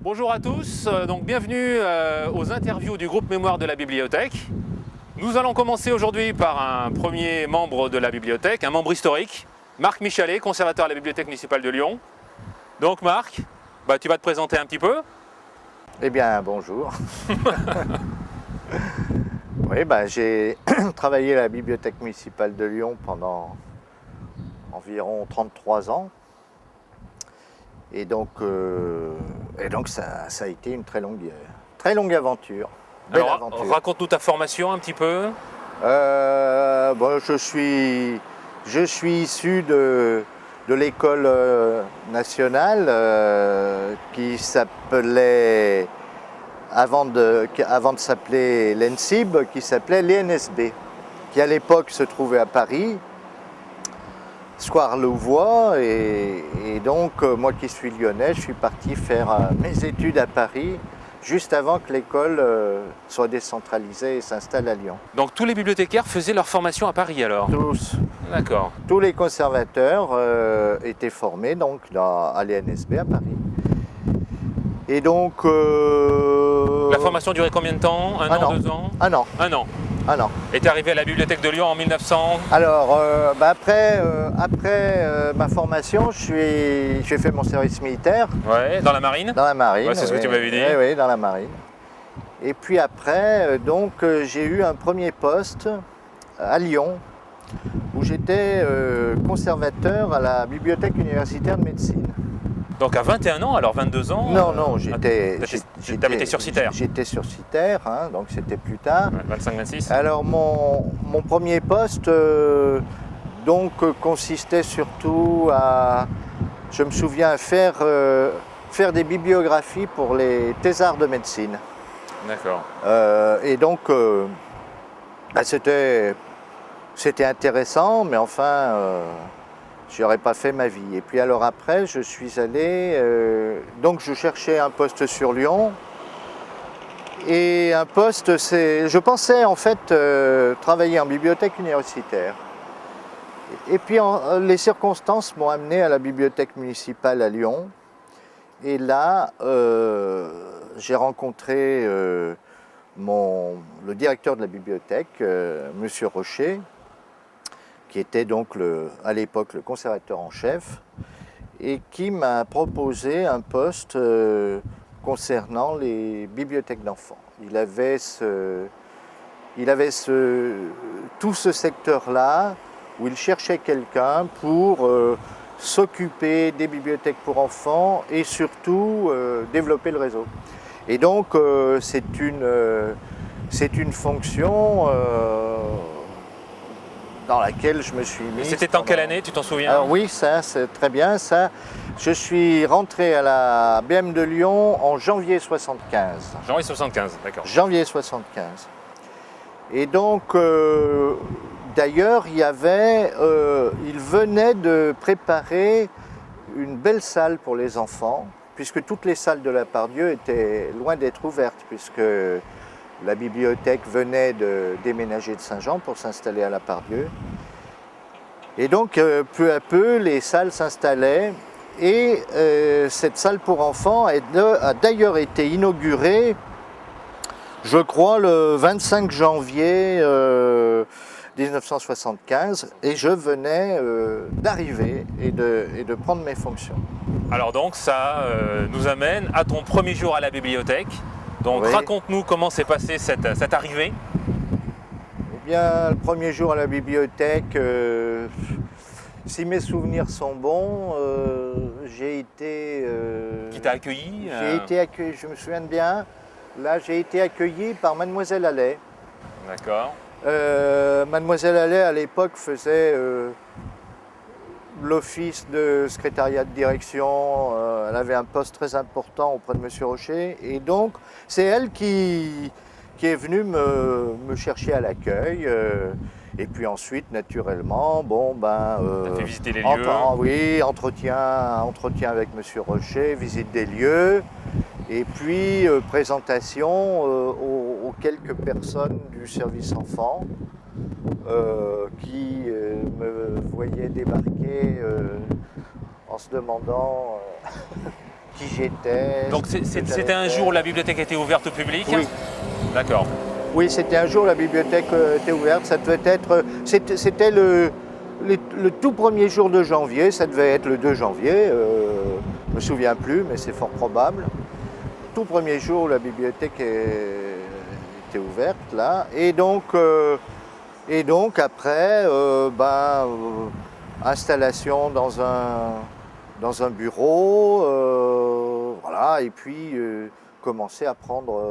Bonjour à tous, donc bienvenue aux interviews du groupe Mémoire de la Bibliothèque. Nous allons commencer aujourd'hui par un premier membre de la bibliothèque, un membre historique, Marc Michalet, conservateur à la Bibliothèque municipale de Lyon. Donc Marc, tu vas te présenter un petit peu. Eh bien, bonjour. Oui, j'ai travaillé à la Bibliothèque municipale de Lyon pendant environ 33 ans. Et donc ça a été une très longue aventure. Belle Alors aventure. raconte-nous ta formation un petit peu. Je suis issu de l'école nationale qui s'appelait, avant de s'appeler l'ENSIB, qui s'appelait l'ENSB, qui à l'époque se trouvait à Paris, Square Louvois, et donc moi qui suis lyonnais, je suis parti faire mes études à Paris, juste avant que l'école soit décentralisée et s'installe à Lyon. Donc tous les bibliothécaires faisaient leur formation à Paris alors? Tous. D'accord. Tous les conservateurs étaient formés donc à l'ENSB à Paris. Et donc... La formation durait combien de temps? Un an, 2 ans? Un an. Un an. Un an. Et tu es arrivé à la Bibliothèque de Lyon en 1900? Alors, après ma formation, j'ai fait mon service militaire. Ouais, dans la marine? Dans la marine. Ouais, c'est ce que tu m'avais dit. Oui, dans la marine. Et puis après, j'ai eu un premier poste à Lyon, où j'étais conservateur à la Bibliothèque universitaire de médecine. Donc à 21 ans, alors 22 ans? Non, t'habitais sur Citerre? J'étais sur Citerre, donc c'était plus tard. 25-26. Alors mon premier poste consistait surtout à, je me souviens, faire des bibliographies pour les thésards de médecine. D'accord. Et donc c'était intéressant, mais enfin je n'aurais pas fait ma vie. Et puis alors après, je suis allé, je cherchais un poste sur Lyon. Et un poste, je pensais en fait travailler en bibliothèque universitaire. Et puis les circonstances m'ont amené à la bibliothèque municipale à Lyon. Et là, j'ai rencontré le directeur de la bibliothèque, Monsieur Rocher, qui était donc à l'époque le conservateur en chef, et qui m'a proposé un poste concernant les bibliothèques d'enfants. Il avait tout ce secteur-là où il cherchait quelqu'un pour s'occuper des bibliothèques pour enfants et surtout développer le réseau. Et donc c'est une fonction dans laquelle je me suis mis. C'était en quelle année, tu t'en souviens? Alors oui, ça c'est très bien ça. Je suis rentré à la BM de Lyon en janvier 75. Janvier 75, d'accord. Janvier 75. Et donc, d'ailleurs, il venait de préparer une belle salle pour les enfants, puisque toutes les salles de la Pardieu étaient loin d'être ouvertes, puisque la bibliothèque venait de déménager de Saint-Jean pour s'installer à la Pardieu. Et donc, peu à peu, les salles s'installaient. Et cette salle pour enfants a d'ailleurs été inaugurée, je crois, le 25 janvier 1975. Et je venais d'arriver et de prendre mes fonctions. Alors donc, ça nous amène à ton premier jour à la bibliothèque. Donc oui. Raconte-nous comment s'est passée cette arrivée. Eh bien, le premier jour à la bibliothèque, si mes souvenirs sont bons, j'ai été... Qui t'a accueilli? J'ai été accueilli, je me souviens bien. Là, j'ai été accueilli par Mademoiselle Allais. D'accord. Mademoiselle Allais, à l'époque, faisait l'office de secrétariat de direction. Elle avait un poste très important auprès de Monsieur Rocher. Et donc, c'est elle qui est venue me chercher à l'accueil. Et puis ensuite, naturellement, T'as fait visiter les lieux? Oui, entretien avec Monsieur Rocher, visite des lieux, et puis présentation aux quelques personnes du service enfant qui me voyaient débarquer en se demandant qui j'étais. Donc c'était un jour où la bibliothèque était ouverte au public? Oui. D'accord. Oui, c'était un jour la bibliothèque était ouverte. Ça devait être. C'était le tout premier jour de janvier. Ça devait être le 2 janvier. Je ne me souviens plus, mais c'est fort probable. Tout premier jour où la bibliothèque était ouverte là. Et donc après, installation dans un bureau, voilà, et puis commencer à prendre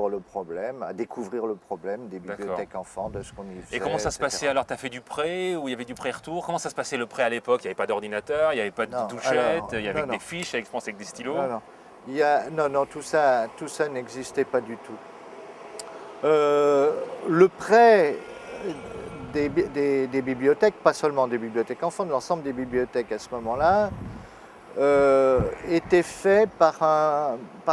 le problème, à découvrir le problème des bibliothèques enfants, de ce qu'on y faisait. Et comment ça se passait alors? Tu as fait du prêt ou il y avait du prêt-retour? Comment ça se passait le prêt à l'époque? Il n'y avait pas d'ordinateur, il n'y avait pas de touchette, il y avait des fiches avec des stylos? Non, tout ça n'existait pas du tout. Le prêt des bibliothèques, pas seulement des bibliothèques enfants, de l'ensemble des bibliothèques à ce moment-là, était fait par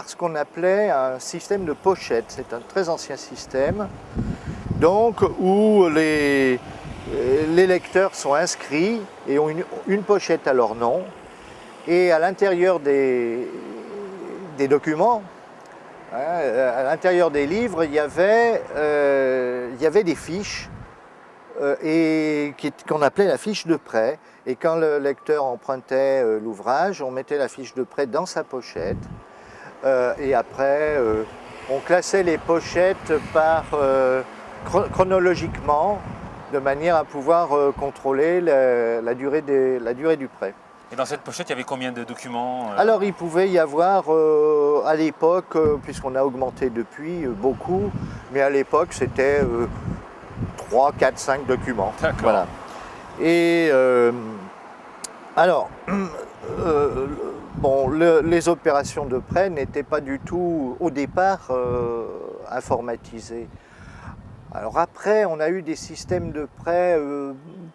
ce qu'on appelait un système de pochette. C'est un très ancien système, donc où les lecteurs sont inscrits et ont une pochette à leur nom, et à l'intérieur des documents, à l'intérieur des livres, il y avait des fiches qu'on appelait la fiche de prêt. Et quand le lecteur empruntait l'ouvrage, on mettait la fiche de prêt dans sa pochette. Et après, on classait les pochettes chronologiquement, de manière à pouvoir contrôler la durée du prêt. Et dans cette pochette, il y avait combien de documents? Alors il pouvait y avoir, à l'époque, puisqu'on a augmenté depuis beaucoup, mais à l'époque c'était 3, 4, 5 documents. D'accord. Voilà. Et les opérations de prêt n'étaient pas du tout au départ informatisées. Alors après, on a eu des systèmes de prêt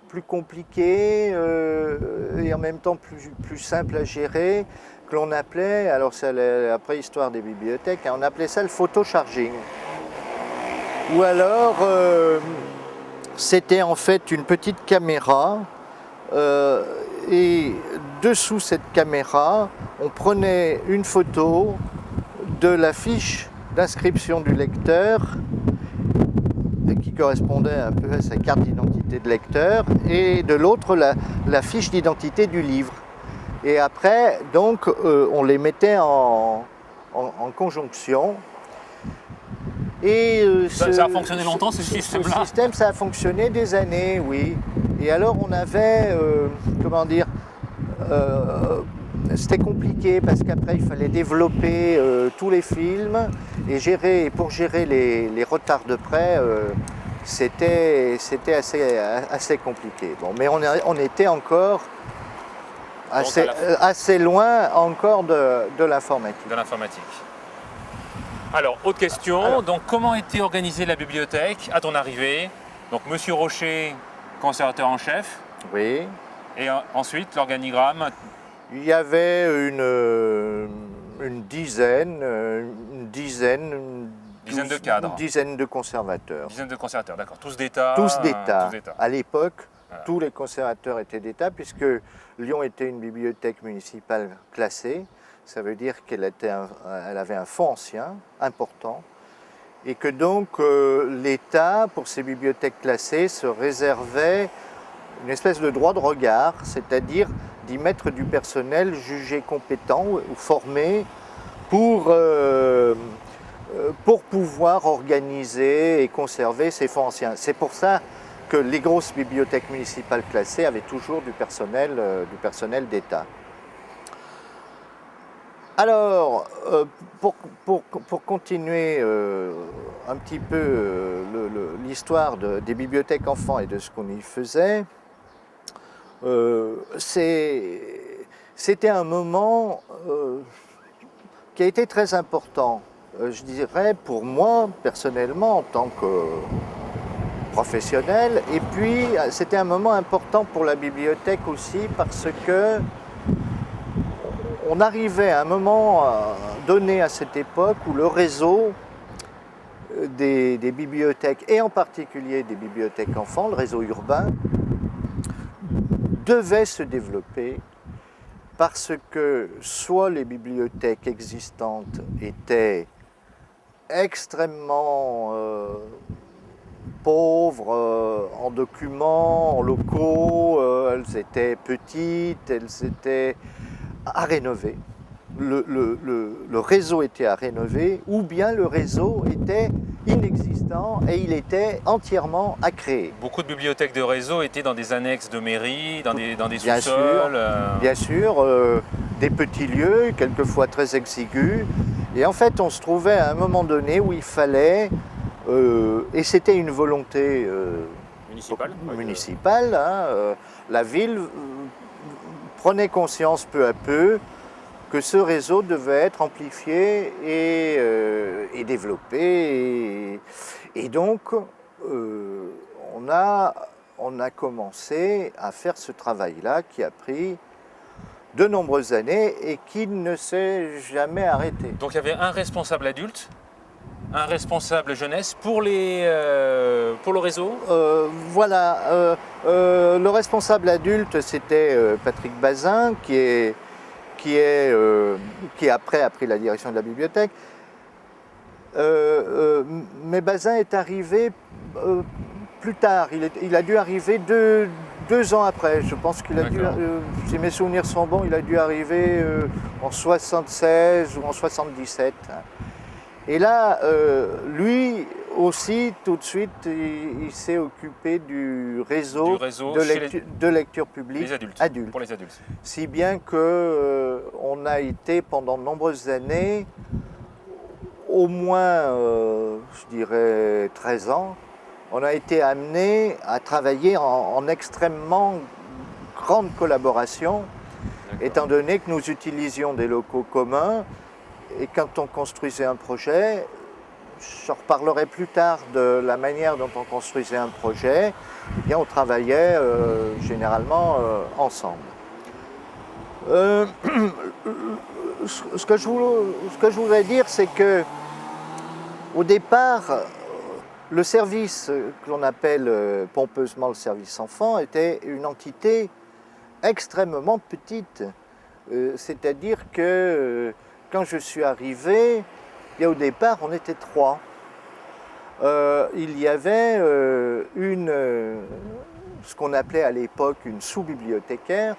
plus compliqués et en même temps plus simples à gérer, que l'on appelait, alors c'est la préhistoire des bibliothèques, on appelait ça le photocharging. Ou alors, c'était en fait une petite caméra et dessous cette caméra, on prenait une photo de la fiche d'inscription du lecteur qui correspondait un peu à sa carte d'identité de lecteur, et de l'autre la fiche d'identité du livre. Et après, donc, on les mettait en conjonction. Et ça a fonctionné longtemps, ce système-là? Ce système, ça a fonctionné des années, oui. Et alors, on avait, c'était compliqué parce qu'après, il fallait développer tous les films et pour gérer les retards de prêt, c'était assez compliqué. Bon, mais on était encore assez loin encore de l'informatique. De l'informatique. Alors, autre question. Donc, comment était organisée la bibliothèque à ton arrivée? Donc, Monsieur Rocher, conservateur en chef. Oui. Et ensuite, l'organigramme? Il y avait une dizaine de cadres. Une dizaine de conservateurs. Une dizaine de conservateurs, d'accord. Tous d'État? Tous d'État. À l'époque, voilà. Tous les conservateurs étaient d'État, puisque Lyon était une bibliothèque municipale classée. Ça veut dire qu'elle avait un fonds ancien important, et que donc l'État, pour ces bibliothèques classées, se réservait une espèce de droit de regard, c'est-à-dire d'y mettre du personnel jugé compétent ou formé pour pouvoir organiser et conserver ces fonds anciens. C'est pour ça que les grosses bibliothèques municipales classées avaient toujours du personnel d'État. Alors, pour continuer un petit peu l'histoire des bibliothèques enfants et de ce qu'on y faisait, c'était un moment qui a été très important, je dirais, pour moi, personnellement, en tant que professionnel. Et puis, c'était un moment important pour la bibliothèque aussi, parce que on arrivait à un moment donné à cette époque où le réseau des bibliothèques, et en particulier des bibliothèques enfants, le réseau urbain, devait se développer parce que soit les bibliothèques existantes étaient extrêmement pauvres en documents, en locaux, elles étaient petites, elles étaient à rénover. Le réseau était à rénover, ou bien le réseau était inexistant et il était entièrement à créer. Beaucoup de bibliothèques de réseau étaient dans des annexes de mairie, dans des Bien sûr, sous-sols. Bien sûr, des petits lieux, quelquefois très exigus. Et en fait, on se trouvait à un moment donné où il fallait, et c'était une volonté municipale, hein, la ville prenait conscience peu à peu que ce réseau devait être amplifié et développé. Et donc, on a commencé à faire ce travail-là qui a pris de nombreuses années et qui ne s'est jamais arrêté. Donc il y avait un responsable adulte, un responsable jeunesse pour le réseau. Voilà, le responsable adulte, c'était Patrick Bazin, qui après a pris la direction de la bibliothèque. Mais Bazin est arrivé plus tard. Il a dû arriver deux ans après. Je pense qu'il a dû, si mes souvenirs sont bons, il a dû arriver en 76 ou en 77. Et là, lui aussi, tout de suite, il s'est occupé du réseau de lecture publique pour les adultes. Si bien qu'on a été pendant de nombreuses années, au moins, je dirais 13 ans, on a été amené à travailler en extrêmement grande collaboration, étant donné que nous utilisions des locaux communs. Et quand on construisait un projet, je reparlerai plus tard de la manière dont on construisait un projet, eh bien on travaillait généralement ensemble. Ce que je voudrais dire, c'est que au départ, le service que l'on appelle pompeusement le service enfant était une entité extrêmement petite. C'est-à-dire que quand je suis arrivé, au départ, on était 3. Il y avait ce qu'on appelait à l'époque une sous-bibliothécaire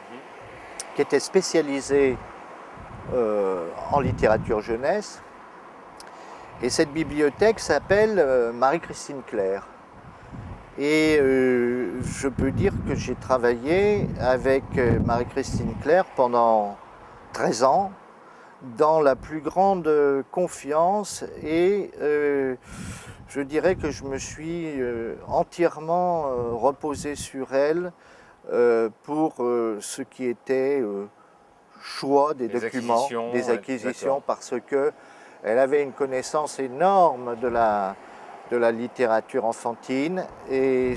qui était spécialisée en littérature jeunesse. Et cette bibliothèque s'appelle Marie-Christine Claire. Et je peux dire que j'ai travaillé avec Marie-Christine Claire pendant 13 ans, dans la plus grande confiance, et je dirais que je me suis entièrement reposé sur elle pour ce qui était choix des documents, des acquisitions, parce qu'elle avait une connaissance énorme de la littérature enfantine, et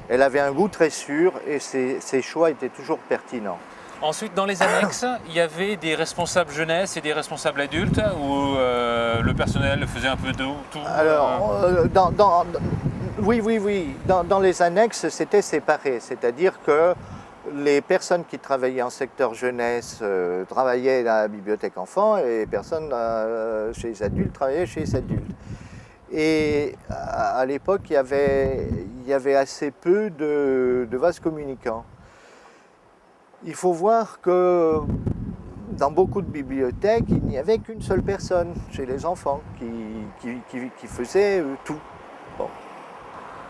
elle avait un goût très sûr, et ses choix étaient toujours pertinents. Ensuite, dans les annexes, il y avait des responsables jeunesse et des responsables adultes, où le personnel faisait un peu de tout. Alors, oui. Dans les annexes, c'était séparé. C'est-à-dire que les personnes qui travaillaient en secteur jeunesse travaillaient dans la bibliothèque enfant, et les personnes chez les adultes travaillaient chez les adultes. Et à l'époque, il y avait assez peu de vases communicants. Il faut voir que dans beaucoup de bibliothèques, il n'y avait qu'une seule personne chez les enfants qui faisait tout. Bon.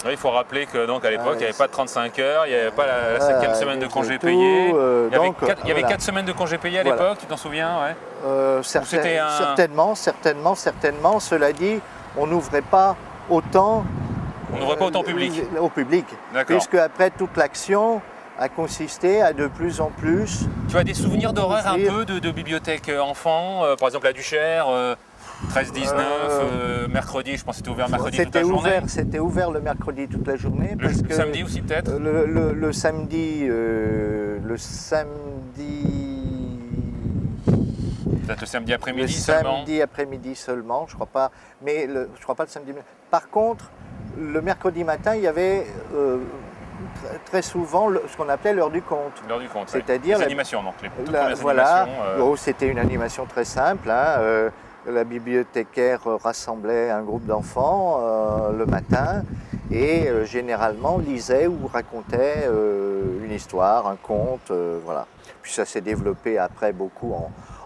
Oui, il faut rappeler que donc à l'époque, il n'y avait pas de 35 heures, il n'y avait pas la 5e semaine de congé payé. Il y avait 4 semaines de congé payé à l'époque, tu t'en souviens, ouais. Certainement. Cela dit, on n'ouvrait pas autant. On n'ouvrait pas autant au public. Puisque après toute l'action a consisté à de plus en plus. Tu as des souvenirs d'horaire un peu de bibliothèque enfants, par exemple la Duchère, 13-19, mercredi, je pense que c'était ouvert mercredi toute la journée. C'était ouvert le mercredi toute la journée. Le samedi aussi peut-être. Le samedi. Peut-être le samedi après-midi seulement. Le samedi après-midi seulement, je crois pas. Mais je crois pas le samedi. Par contre, le mercredi matin, il y avait très souvent ce qu'on appelait l'heure du conte. L'heure du conte. C'est-à-dire les animations, donc les toutes la, premières voilà, animations. c'était une animation très simple. Hein, la bibliothécaire rassemblait un groupe d'enfants le matin et généralement lisait ou racontait une histoire, un conte, voilà. Puis ça s'est développé après beaucoup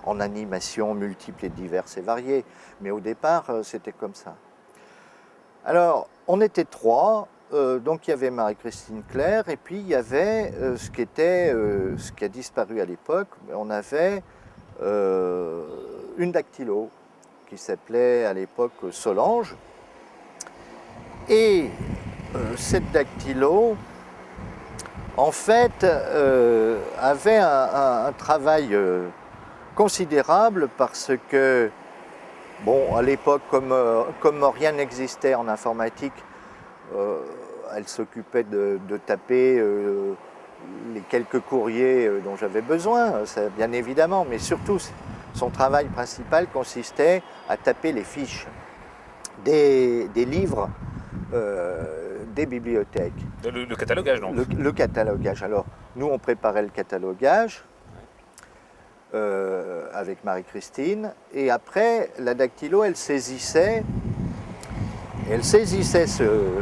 en animations multiples et diverses et variées. Mais au départ, c'était comme ça. Alors, on était trois. Donc il y avait Marie-Christine Claire et puis il y avait ce qui a disparu à l'époque. On avait une dactylo qui s'appelait à l'époque Solange. Et cette dactylo, en fait, avait un travail considérable parce que, bon, à l'époque, comme rien n'existait en informatique, elle s'occupait de taper les quelques courriers dont j'avais besoin, ça, bien évidemment, mais surtout son travail principal consistait à taper les fiches des livres des bibliothèques. Le catalogage donc. Le catalogage. Alors nous on préparait le catalogage avec Marie-Christine et après la dactylo elle saisissait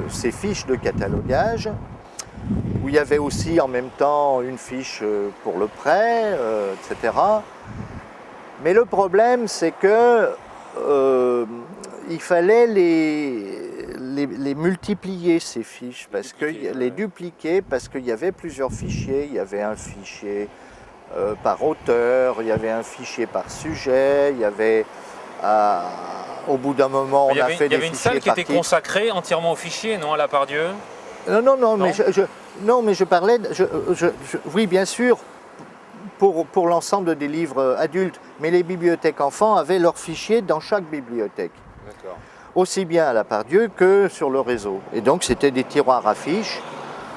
ces fiches de catalogage, où il y avait aussi en même temps une fiche pour le prêt, etc. Mais le problème, c'est que il fallait les multiplier, ces fiches, les dupliquer, parce qu'il y avait plusieurs fichiers. Il y avait un fichier par auteur, il y avait un fichier par sujet, il y avait... au bout d'un moment, on a fait des fichiers. Il y avait une salle qui était consacrée entièrement aux fichiers, non, à la Pardieu? Non, mais je parlais. Oui, bien sûr, pour l'ensemble des livres adultes, mais les bibliothèques enfants avaient leurs fichiers dans chaque bibliothèque. D'accord. Aussi bien à la Pardieu que sur le réseau. Et donc, c'était des tiroirs à fiches,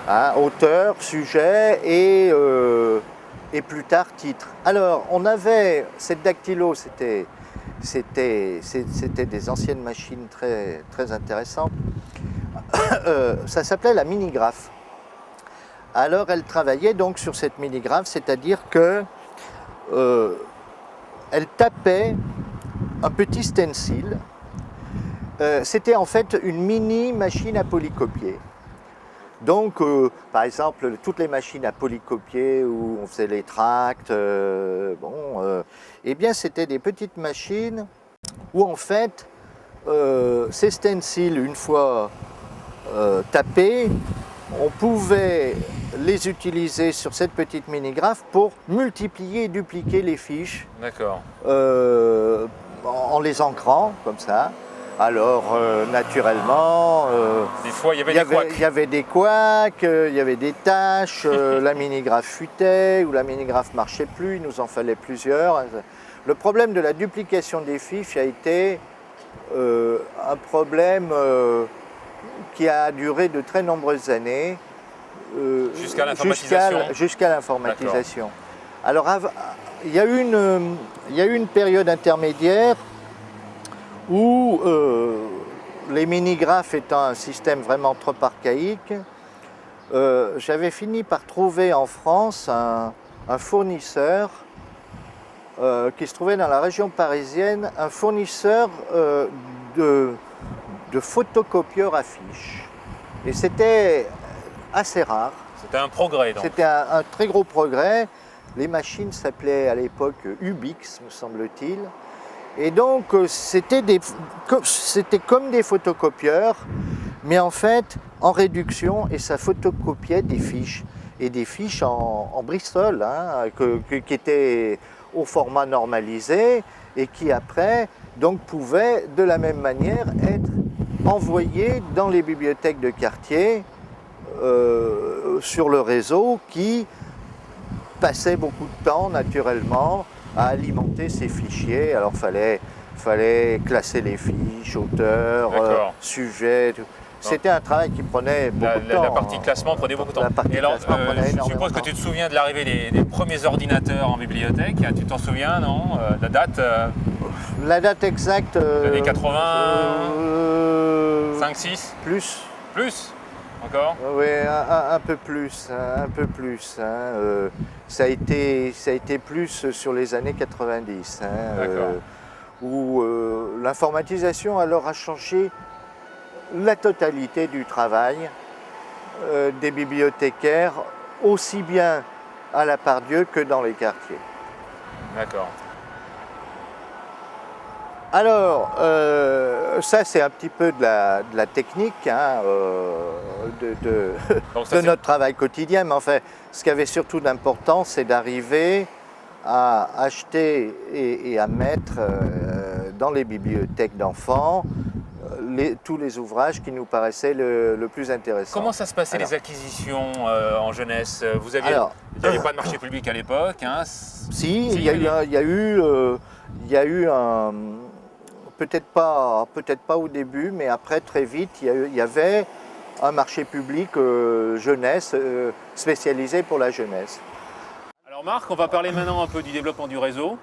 hein, auteur, sujet et plus tard titre. Alors, on avait cette dactylo, c'était des anciennes machines très, très intéressantes. Ça s'appelait la minigraphe. Alors elle travaillait donc sur cette minigraphe, c'est-à-dire que elle tapait un petit stencil. C'était en fait une mini machine à polycopier. Donc, par exemple, toutes les machines à polycopier où on faisait les tracts, eh bien, c'était des petites machines où, en fait, ces stencils, une fois tapés, on pouvait les utiliser sur cette petite minigraphe pour multiplier et dupliquer les fiches. D'accord. En les ancrant, comme ça. Alors, naturellement, des fois, il y avait des couacs. Il y avait des couacs, il y avait des tâches, la minigraphe fuitait ou la minigraphe ne marchait plus, il nous en fallait plusieurs. Le problème de la duplication des fiches a été un problème qui a duré de très nombreuses années. Jusqu'à l'informatisation. Jusqu'à l'informatisation. Alors, il y a eu une période intermédiaire où les minigraphes étant un système vraiment trop archaïque, j'avais fini par trouver en France un fournisseur qui se trouvait dans la région parisienne, un fournisseur de photocopieurs à fiches. Et c'était assez rare. C'était un progrès donc. C'était un très gros progrès. Les machines s'appelaient à l'époque Ubix, me semble-t-il. Et donc, c'était comme des photocopieurs, mais en fait, en réduction, et ça photocopiait des fiches. Et des fiches en Bristol, hein, qui étaient au format normalisé, et qui après, donc, pouvaient de la même manière être envoyées dans les bibliothèques de quartier, sur le réseau, qui passait beaucoup de temps, naturellement, à alimenter ces fichiers. Alors fallait classer les fiches, auteurs, sujets. C'était un travail qui prenait beaucoup de temps. La partie classement prenait beaucoup de temps. Et alors, je suppose que tu te souviens de l'arrivée des premiers ordinateurs en bibliothèque. Tu t'en souviens, non? La date La date exacte... années 80 5, 6 Plus. Plus Encore? Oui, un peu plus, hein, un peu plus. Hein, ça a été plus sur les années 90, hein, D'accord. où l'informatisation alors a changé la totalité du travail des bibliothécaires, aussi bien à la Part-Dieu que dans les quartiers. D'accord. Alors, ça c'est un petit peu de la technique hein, Donc ça, de c'est- notre travail quotidien, mais enfin, ce qui avait surtout d'important, c'est d'arriver à acheter et à mettre dans les bibliothèques d'enfants tous les ouvrages qui nous paraissaient le plus intéressants. Comment ça se passait Alors, les acquisitions en jeunesse? Vous aviez, alors, il n'y avait pas de marché public à l'époque, hein? si, il y a eu un, peut-être pas au début, mais après très vite, il y avait un marché public jeunesse spécialisé pour la jeunesse. Alors Marc, on va parler maintenant un peu du développement du réseau.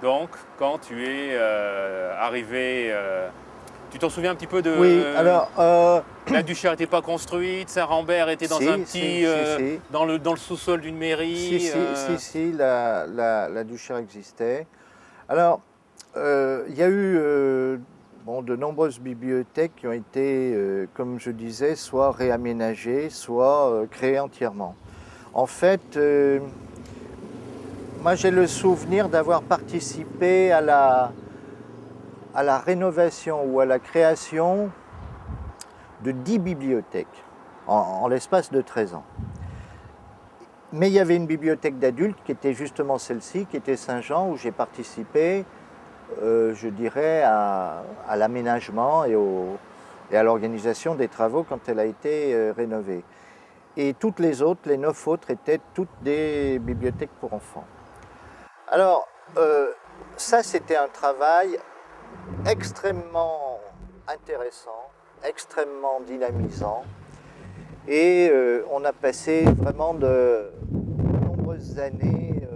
Donc, quand tu es arrivé, tu t'en souviens un petit peu de... Oui, alors La Duchère n'était pas construite, Saint-Rambert était dans Si, un petit... si. Dans le sous-sol d'une mairie. si, la Duchère existait. Alors, il y a eu de nombreuses bibliothèques qui ont été, comme je disais, soit réaménagées, soit créées entièrement. En fait, moi j'ai le souvenir d'avoir participé à la rénovation ou à la création de 10 bibliothèques en l'espace de 13 ans. Mais il y avait une bibliothèque d'adultes qui était justement celle-ci, qui était Saint-Jean, où j'ai participé, je dirais, à l'aménagement et à l'organisation des travaux quand elle a été rénovée. Et toutes les autres, les 9 autres, étaient toutes des bibliothèques pour enfants. Alors, ça c'était un travail extrêmement intéressant, extrêmement dynamisant. Et on a passé vraiment de nombreuses années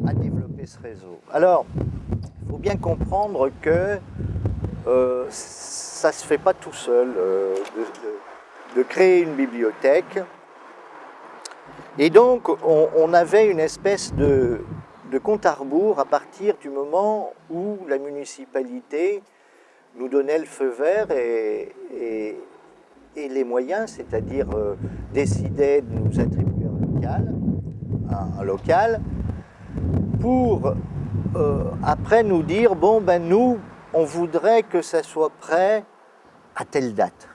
à développer ce réseau. Alors, il faut bien comprendre que ça ne se fait pas tout seul de créer une bibliothèque. Et donc, on avait une espèce de compte à rebours à partir du moment où la municipalité nous donnait le feu vert et les moyens, c'est-à-dire décidait de nous attribuer un local, pour après nous dire, bon ben nous, on voudrait que ça soit prêt à telle date.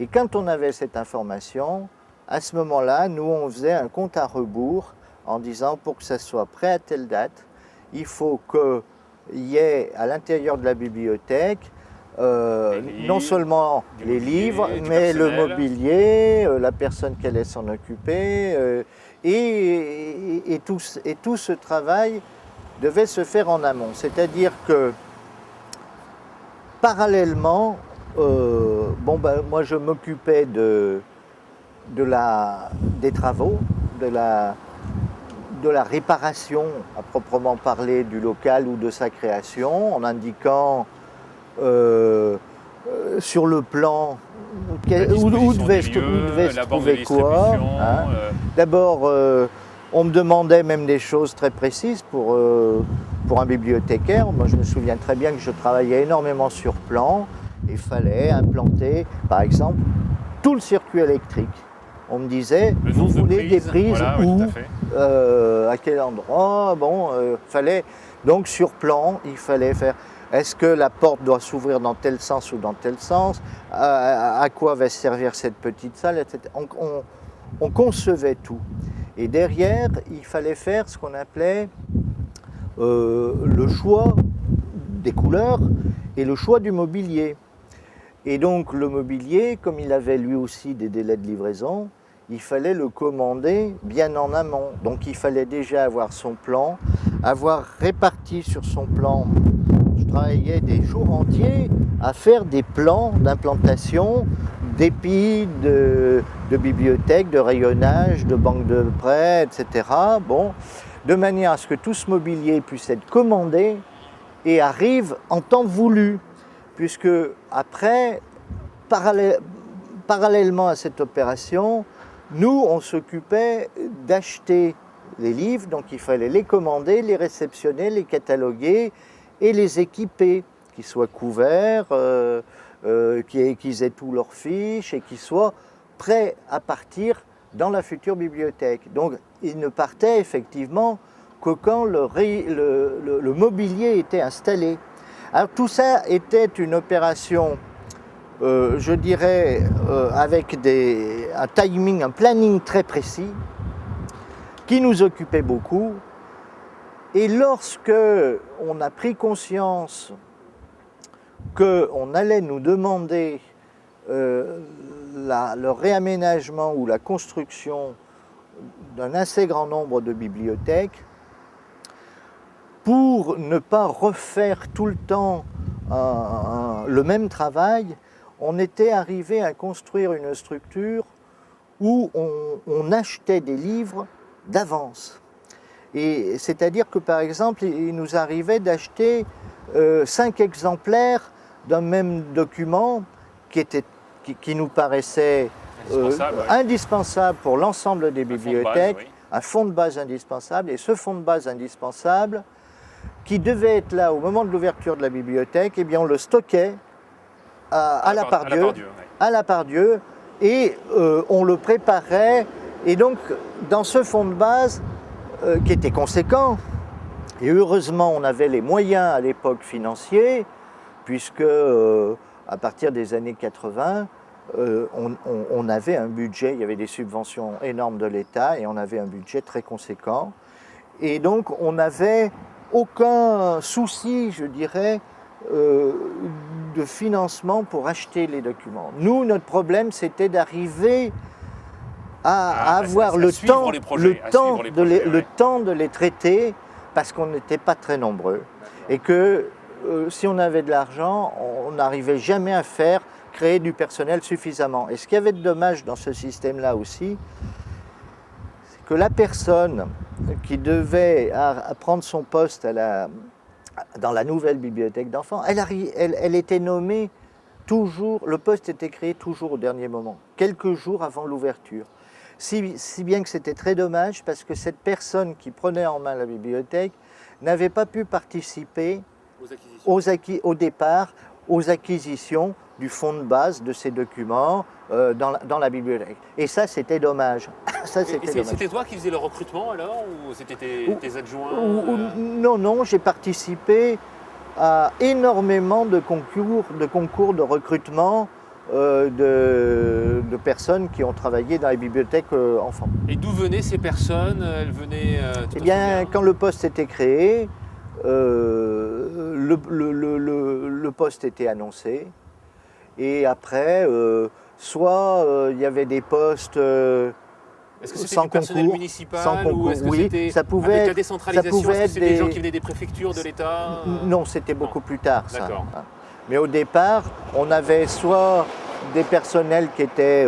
Et quand on avait cette information, à ce moment-là, nous on faisait un compte à rebours en disant, pour que ça soit prêt à telle date, il faut qu'il y ait à l'intérieur de la bibliothèque non seulement les livres, mais le mobilier, la personne qui allait s'en occuper, et tout ce travail devait se faire en amont. C'est-à-dire que, parallèlement, moi je m'occupais des travaux, de la réparation à proprement parler du local ou de sa création, en indiquant sur le plan où devait se trouver quoi. Hein. D'abord, on me demandait même des choses très précises pour un bibliothécaire. Moi, je me souviens très bien que je travaillais énormément sur plan. Il fallait implanter, par exemple, tout le circuit électrique. On me disait, vous voulez des prises où, à quel endroit, fallait. Donc sur plan, il fallait faire. Est-ce que la porte doit s'ouvrir dans tel sens ou dans tel sens? À quoi va servir cette petite salle, etc. On concevait tout. Et derrière, il fallait faire ce qu'on appelait le choix des couleurs et le choix du mobilier. Et donc le mobilier, comme il avait lui aussi des délais de livraison, il fallait le commander bien en amont. Donc il fallait déjà avoir son plan, avoir réparti sur son plan. Je travaillais des jours entiers à faire des plans d'implantation, d'épis, de bibliothèques, de rayonnage, de banques de prêts, etc. De manière à ce que tout ce mobilier puisse être commandé et arrive en temps voulu. Puisque après, parallèlement à cette opération, nous, on s'occupait d'acheter les livres, donc il fallait les commander, les réceptionner, les cataloguer et les équiper, qu'ils soient couverts, qu'ils aient tous leurs fiches et qu'ils soient prêts à partir dans la future bibliothèque. Donc ils ne partaient effectivement que quand le mobilier était installé. Alors tout ça était une opération, je dirais, avec un timing, un planning très précis, qui nous occupait beaucoup. Et lorsque on a pris conscience qu'on allait nous demander le réaménagement ou la construction d'un assez grand nombre de bibliothèques, pour ne pas refaire tout le temps le même travail, on était arrivé à construire une structure où on achetait des livres d'avance. Et c'est-à-dire que par exemple, il nous arrivait d'acheter 5 exemplaires d'un même document qui nous paraissait indispensable pour l'ensemble des bibliothèques, un fond de base indispensable. Et ce fond de base indispensable, qui devait être là au moment de l'ouverture de la bibliothèque, eh bien on le stockait à la Part-Dieu, et on le préparait. Et donc, dans ce fond de base, qui était conséquent, et heureusement on avait les moyens à l'époque financiers, puisque à partir des années 80, on avait un budget, il y avait des subventions énormes de l'État, et on avait un budget très conséquent. Et donc on n'avait aucun souci, je dirais, de financement pour acheter les documents. Nous, notre problème, c'était d'arriver à avoir le temps de les traiter, parce qu'on n'était pas très nombreux. Et que si on avait de l'argent, on n'arrivait jamais à créer du personnel suffisamment. Et ce qu'il y avait de dommage dans ce système-là aussi, c'est que la personne qui devait prendre son poste dans la nouvelle bibliothèque d'enfants, elle était nommée toujours, le poste était créé toujours au dernier moment, quelques jours avant l'ouverture. Si bien que c'était très dommage, parce que cette personne qui prenait en main la bibliothèque n'avait pas pu participer au départ aux acquisitions du fond de base de ces documents dans la bibliothèque. Et ça, c'était dommage. C'était toi qui faisais le recrutement alors, ou c'était tes adjoints Non, j'ai participé à énormément de concours de recrutement de personnes qui ont travaillé dans les bibliothèques enfants. Et d'où venaient ces personnes? Elles venaient Eh bien, quand le poste était créé, le poste était annoncé. Et après, soit il y avait des postes est-ce que c'était sans du personnel concours, municipal ou est-ce que oui, c'était ça pouvait avec la être, décentralisation? Est-ce que c'était des gens qui venaient des préfectures de l'État? Non, c'était beaucoup plus tard, ça. D'accord. Mais au départ, on avait soit des personnels qui étaient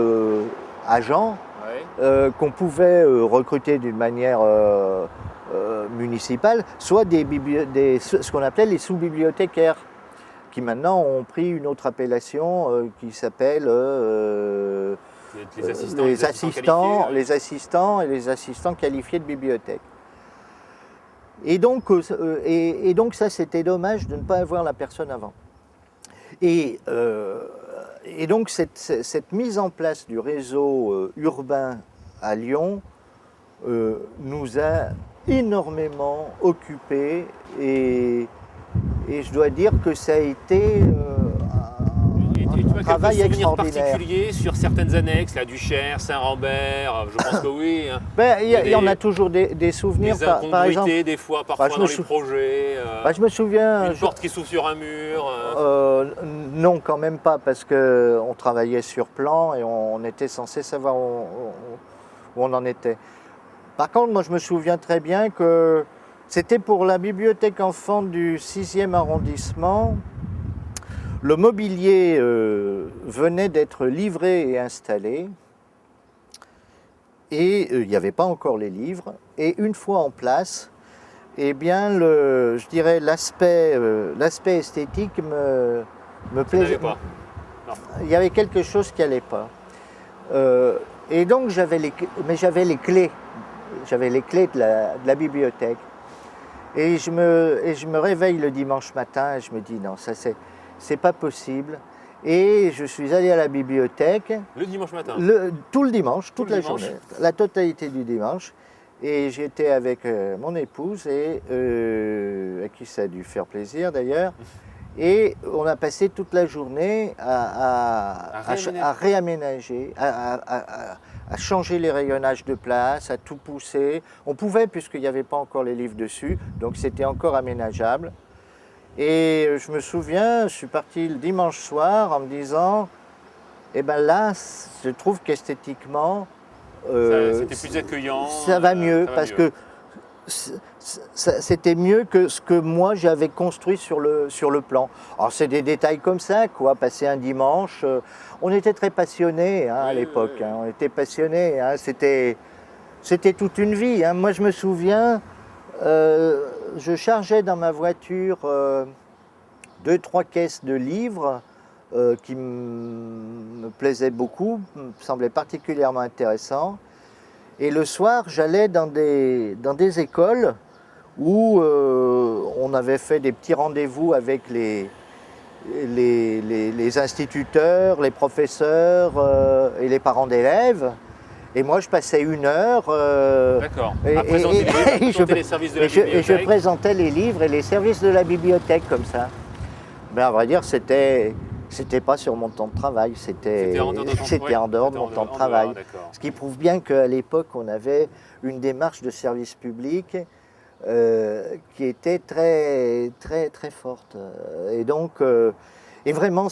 agents, qu'on pouvait recruter d'une manière municipale, soit ce qu'on appelait les sous-bibliothécaires, qui maintenant ont pris une autre appellation qui s'appelle les assistants et les assistants qualifiés de bibliothèque. Et donc ça, c'était dommage de ne pas avoir la personne avant. Et donc cette mise en place du réseau urbain à Lyon nous a énormément occupés, et je dois dire que ça a été un travail extraordinaire. Particulier sur certaines annexes, la Duchère, Saint-Rambert, je pense que oui. Il y en a toujours des souvenirs. Des incongruités des fois, parfois dans les projets. Je me souviens. Une porte qui s'ouvre sur un mur. Non, quand même pas, parce qu'on travaillait sur plan et on était censé savoir où on en était. Par contre, moi je me souviens très bien que c'était pour la bibliothèque enfant du 6e arrondissement. Le mobilier venait d'être livré et installé, et il n'y avait pas encore les livres. Et une fois en place, eh bien, je dirais l'aspect esthétique me plaisait. Pas. Non. Il y avait quelque chose qui n'allait pas. Et donc j'avais les clés. J'avais les clés de la bibliothèque. Et je me réveille le dimanche matin et je me dis non, ça c'est pas possible. Et je suis allé à la bibliothèque. Le dimanche matin? Tout le dimanche, toute la dimanche. journée, la totalité du dimanche. Et j'étais avec mon épouse, et à qui ça a dû faire plaisir d'ailleurs. Et on a passé toute la journée à réaménager, à changer les rayonnages de place, à tout pousser. On pouvait, puisqu'il n'y avait pas encore les livres dessus, donc c'était encore aménageable. Et je me souviens, je suis parti le dimanche soir en me disant, eh ben là, je trouve qu'esthétiquement, c'était plus accueillant. Ça va mieux, parce que c'était mieux que ce que moi j'avais construit sur le plan. Alors c'est des détails comme ça, quoi. Passer un dimanche, on était très passionnés à l'époque. Oui. On était passionnés. C'était toute une vie. Moi je me souviens, je chargeais dans ma voiture 2-3 caisses de livres qui me plaisaient beaucoup, me semblaient particulièrement intéressants. Et le soir, j'allais dans des écoles où on avait fait des petits rendez-vous avec les instituteurs, les professeurs et les parents d'élèves. Et moi, je passais 1 heure. D'accord. À présenter les services de la bibliothèque. Et je présentais les livres et les services de la bibliothèque comme ça. Mais à vrai dire, c'était pas sur mon temps de travail, c'était en dehors de mon temps de travail. Ce qui prouve bien qu'à l'époque, on avait une démarche de service public qui était très, très, très forte. Et donc, et vraiment,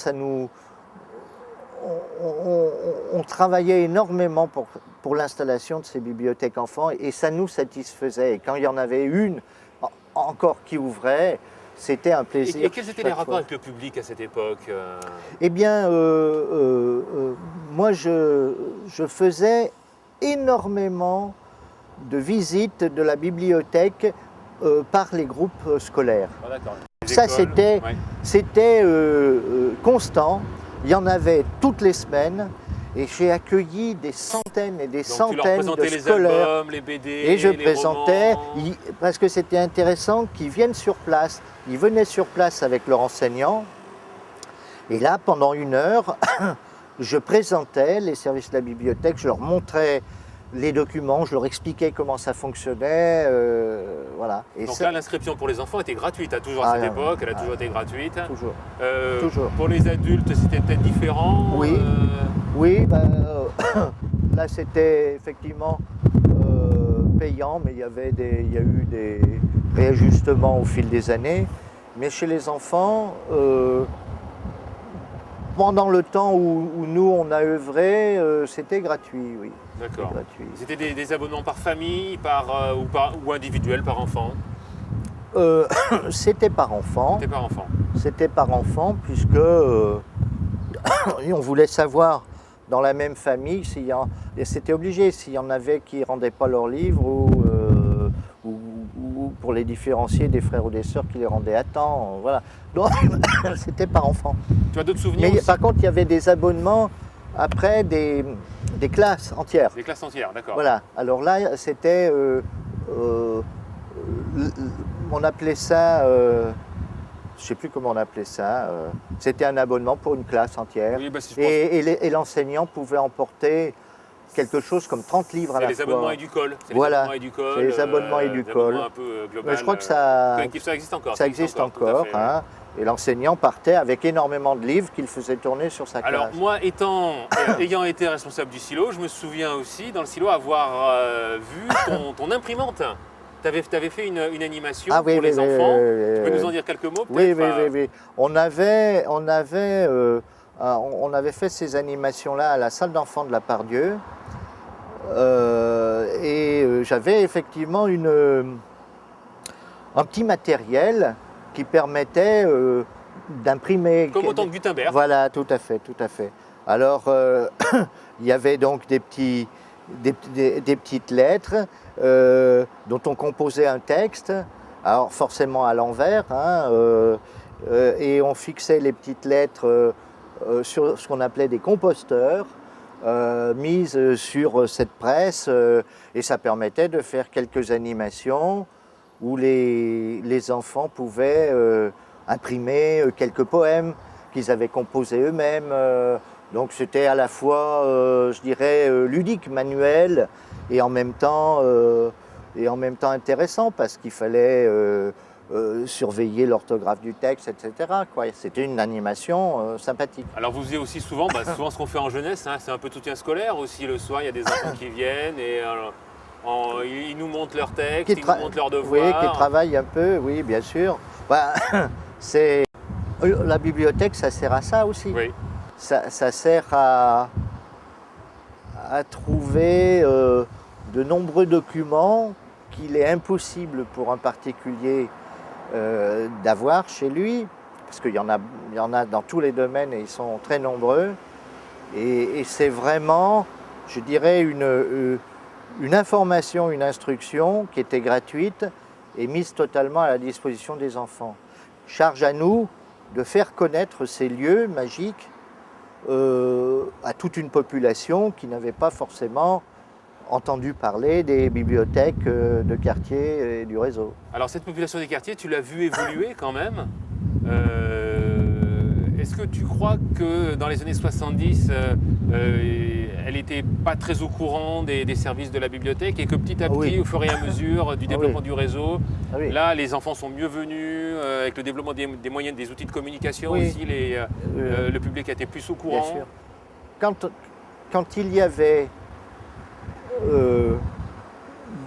on travaillait énormément pour l'installation de ces bibliothèques enfants, et ça nous satisfaisait. Et quand il y en avait une encore qui ouvrait, c'était un plaisir. Et quels étaient les rapports avec le public à cette époque? Eh bien, moi, je faisais énormément de visites de la bibliothèque par les groupes scolaires. Ah, d'accord. Ça, c'était constant. Il y en avait toutes les semaines. Et j'ai accueilli des centaines et des centaines de scolaires. Les albums, les BD, et je présentais, parce que c'était intéressant qu'ils viennent sur place. Ils venaient sur place avec leur enseignant. Et là, pendant 1 heure, je présentais les services de la bibliothèque, je leur montrais les documents, je leur expliquais comment ça fonctionnait. Voilà. Et donc là, l'inscription pour les enfants était gratuite, toujours à cette époque, elle a toujours été gratuite. Toujours. Toujours. Pour les adultes, c'était peut-être différent. Oui. Oui, là c'était effectivement payant, mais il y a eu des réajustements au fil des années. Mais chez les enfants, pendant le temps où nous on a œuvré, c'était gratuit, oui. D'accord. C'était des abonnements par famille, ou individuels, par enfant? C'était par enfant. C'était par enfant. C'était par enfant, puisque on voulait savoir dans la même famille, c'était obligé, s'il y en avait qui ne rendaient pas leurs livres, ou pour les différencier des frères ou des sœurs qui les rendaient à temps. Voilà. Donc, c'était par enfant. Tu as d'autres souvenirs Mais aussi? Par contre, il y avait des abonnements après des classes entières. Des classes entières, d'accord. Voilà. Alors là, c'était... on appelait ça... je ne sais plus comment on appelait ça. C'était un abonnement pour une classe entière. Oui, et l'enseignant pouvait emporter quelque chose comme 30 livres à la fois. C'est les abonnements éducoles. Voilà, c'est les abonnements éducoles. Un peu global, je crois que ça existe encore. Ça existe encore. Hein. Et l'enseignant partait avec énormément de livres qu'il faisait tourner sur sa classe. Alors moi, ayant été responsable du silo, je me souviens aussi dans le silo avoir vu ton imprimante. Tu avais fait une animation pour les enfants. Tu peux nous en dire quelques mots? Oui. On avait fait ces animations-là à la salle d'enfants de la Pardieu. J'avais effectivement un petit matériel qui permettait d'imprimer. Comme autant de Gutenberg. Voilà, tout à fait. Alors, il y avait donc des petites lettres dont on composait un texte, alors forcément à l'envers, et on fixait les petites lettres sur ce qu'on appelait des composteurs. mise sur cette presse et ça permettait de faire quelques animations où les enfants pouvaient imprimer quelques poèmes qu'ils avaient composés eux-mêmes. Donc c'était à la fois, je dirais, ludique, manuel et en même temps intéressant parce qu'il fallait surveiller l'orthographe du texte, etc. C'était une animation sympathique. Alors vous faisiez aussi souvent, souvent ce qu'on fait en jeunesse, hein, c'est un peu soutien scolaire aussi. Le soir, il y a des enfants qui viennent et ils nous montrent leurs textes, ils nous montrent leurs devoirs. Oui, qui travaillent un peu, oui, bien sûr. La bibliothèque, ça sert à ça aussi. Oui. Ça sert à trouver de nombreux documents qu'il est impossible pour un particulier d'avoir chez lui, parce qu'il y en a dans tous les domaines et ils sont très nombreux. Et c'est vraiment, je dirais, une information, une instruction qui était gratuite et mise totalement à la disposition des enfants. Charge à nous de faire connaître ces lieux magiques à toute une population qui n'avait pas forcément entendu parler des bibliothèques de quartier et du réseau. Alors cette population des quartiers, tu l'as vu évoluer quand même. Est-ce que tu crois que dans les années 70, elle n'était pas très au courant des services de la bibliothèque et que petit à petit, oui. au fur et à mesure du développement du réseau, oui. là les enfants sont mieux venus, avec le développement des moyens, des outils de communication oui. aussi, le public a été plus au courant. Bien sûr. Quand il y avait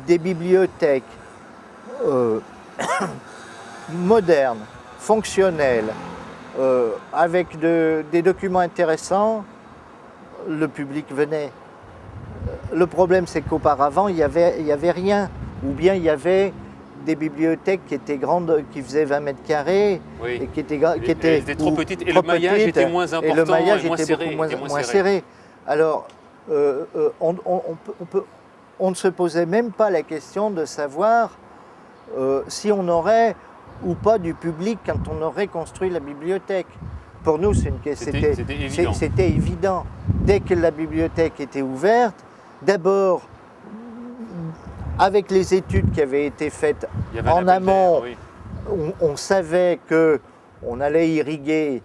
des bibliothèques modernes, fonctionnelles, avec des documents intéressants, le public venait. Le problème, c'est qu'auparavant, il y avait rien. Ou bien il y avait des bibliothèques qui étaient grandes, qui faisaient 20 mètres carrés, oui. et qui étaient trop petites, et le maillage était moins important, et le maillage et moins était serré, beaucoup moins serré. Alors, on ne se posait même pas la question de savoir si on aurait ou pas du public quand on aurait construit la bibliothèque. Pour nous, c'était évident. Dès que la bibliothèque était ouverte, d'abord, avec les études qui avaient été faites en amont, oui. on savait qu'on allait irriguer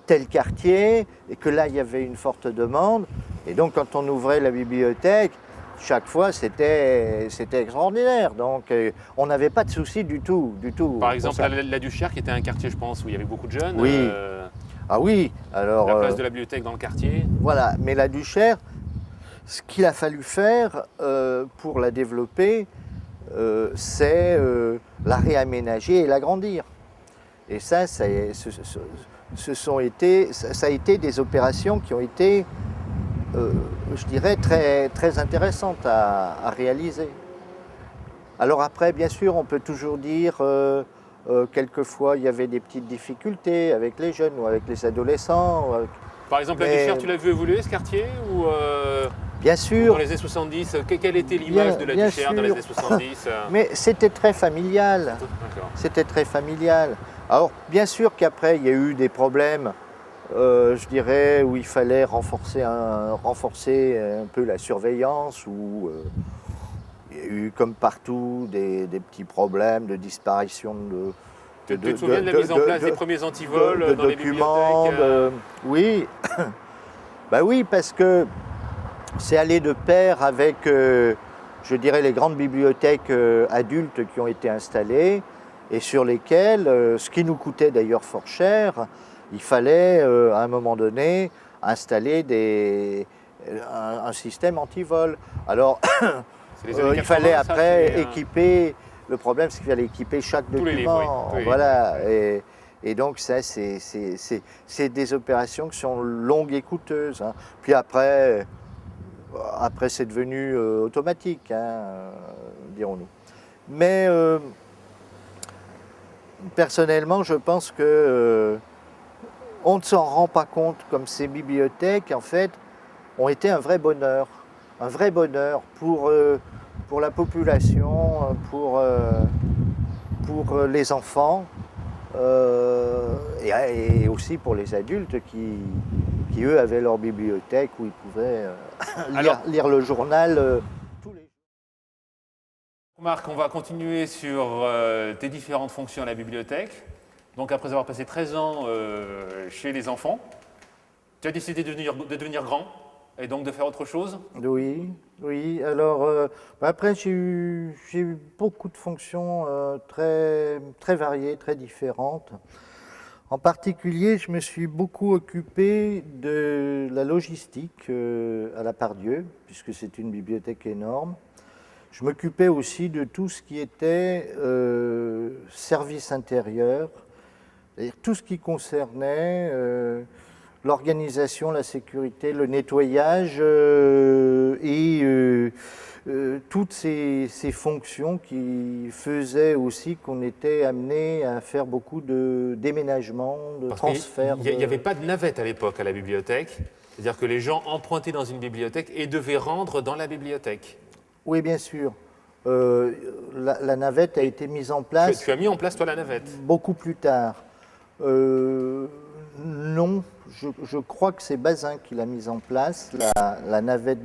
tel quartier et que là, il y avait une forte demande. Et donc, quand on ouvrait la bibliothèque, chaque fois, c'était extraordinaire. Donc, on n'avait pas de soucis du tout. Par exemple, la Duchère, qui était un quartier, je pense, où il y avait beaucoup de jeunes. Oui. Ah oui. Alors, la place de la bibliothèque dans le quartier. Voilà. Mais la Duchère, ce qu'il a fallu faire pour la développer, c'est la réaménager et l'agrandir. Et ça a été des opérations qui ont été, je dirais, très, très intéressantes à réaliser. Alors après, bien sûr, on peut toujours dire, quelquefois, il y avait des petites difficultés avec les jeunes ou avec les adolescents. Par exemple, la Duchère, tu l'as vu évoluer, ce quartier ou bien sûr. Dans les années 70, quelle était l'image de la Duchère dans les années 70 Mais c'était très familial. C'était très familial. Alors, bien sûr qu'après, il y a eu des problèmes, je dirais, où il fallait renforcer un peu la surveillance, où il y a eu, comme partout, des petits problèmes de disparition Tu te souviens de la mise en place des premiers antivols dans les bibliothèques Oui. Ben oui, parce que c'est allé de pair avec, je dirais, les grandes bibliothèques adultes qui ont été installées et sur lesquelles, ce qui nous coûtait d'ailleurs fort cher, il fallait à un moment donné installer un système anti-vol. Alors, il fallait après équiper. Le problème, c'est qu'il fallait équiper chaque document. Voilà. Et donc, ça, c'est des opérations qui sont longues et coûteuses. Hein. Puis après, c'est devenu automatique, dirons-nous. Mais personnellement, je pense que on ne s'en rend pas compte, comme ces bibliothèques, en fait, ont été un vrai bonheur pour la population, pour les enfants. Et et aussi pour les adultes qui, eux, avaient leur bibliothèque où ils pouvaient lire le journal tous les jours. Marc, on va continuer sur tes différentes fonctions à la bibliothèque. Donc après avoir passé 13 ans chez les enfants, tu as décidé de devenir grand et donc de faire autre chose? Oui, oui. Alors, après, j'ai eu beaucoup de fonctions très, très variées, très différentes. En particulier, je me suis beaucoup occupé de la logistique à la Part-Dieu, puisque c'est une bibliothèque énorme. Je m'occupais aussi de tout ce qui était service intérieur, c'est-à-dire tout ce qui concernait l'organisation, la sécurité, le nettoyage et toutes ces fonctions qui faisaient aussi qu'on était amené à faire beaucoup de déménagements, de transferts. Il n'y avait pas de navette à l'époque à la bibliothèque, c'est-à-dire que les gens empruntaient dans une bibliothèque et devaient rendre dans la bibliothèque. Oui, bien sûr. La navette a été mise en place. Tu as mis en place, toi, la navette? Beaucoup plus tard. Non, je crois que c'est Bazin qui l'a mise en place, la navette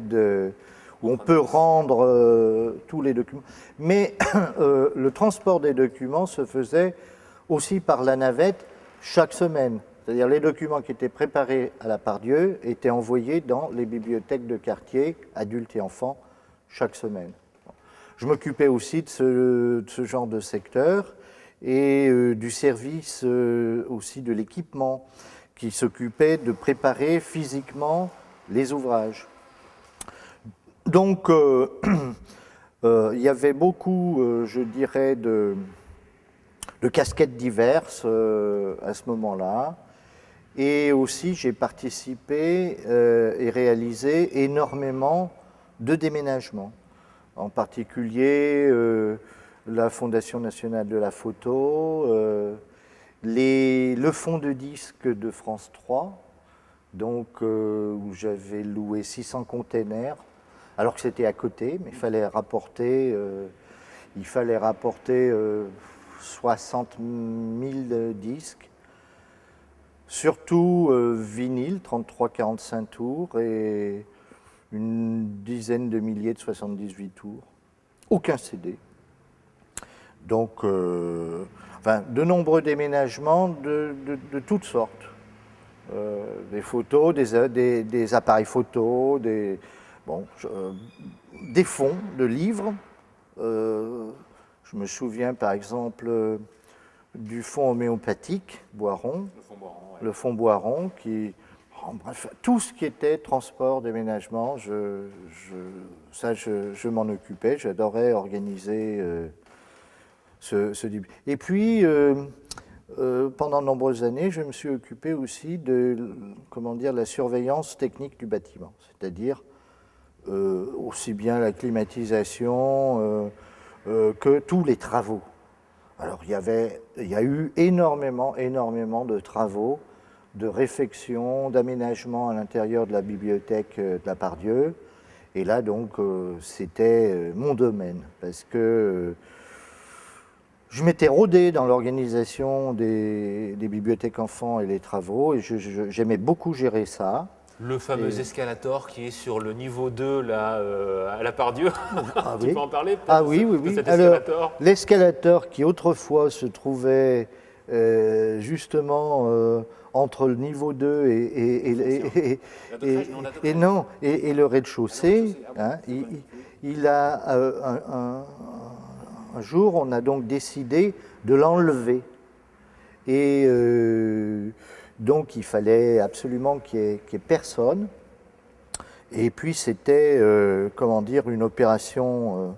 où on peut rendre tous les documents. Mais le transport des documents se faisait aussi par la navette chaque semaine. C'est-à-dire les documents qui étaient préparés à la Part-Dieu étaient envoyés dans les bibliothèques de quartier, adultes et enfants, chaque semaine. Je m'occupais aussi de ce genre de secteur et du service aussi de l'équipement qui s'occupait de préparer physiquement les ouvrages. Donc, il y avait beaucoup, je dirais, de casquettes diverses à ce moment-là. Et aussi, j'ai participé et réalisé énormément de déménagements. En particulier, la Fondation nationale de la photo, le fonds de disques de France 3, donc, où j'avais loué 600 containers, alors que c'était à côté, mais il fallait rapporter 60 000 disques, surtout vinyle, 33-45 tours, et une dizaine de milliers de 78 tours. Aucun CD. Donc, de nombreux déménagements de toutes sortes. Des photos, des appareils photos, des fonds de livres. Je me souviens par exemple du fonds homéopathique Boiron, le fonds Boiron qui... Bref, tout ce qui était transport, déménagement, je m'en occupais, j'adorais organiser ce début. Et puis, pendant de nombreuses années, je me suis occupé aussi de la surveillance technique du bâtiment, c'est-à-dire aussi bien la climatisation que tous les travaux. Alors, il y a eu énormément de travaux, de réfection, d'aménagement à l'intérieur de la bibliothèque de la Part-Dieu. Et là, donc, c'était mon domaine, parce que je m'étais rodé dans l'organisation des bibliothèques enfants et les travaux, et j'aimais beaucoup gérer ça. Le fameux escalator qui est sur le niveau 2, là, à la Part-Dieu. Ah, tu oui. peux en parler Ah oui. cet escalator? Alors, l'escalator qui autrefois se trouvait justement entre le niveau 2 et le rez-de-chaussée, hein, il a un jour, on a donc décidé de l'enlever. Et donc, il fallait absolument qu'il y ait personne. Et puis, c'était, une opération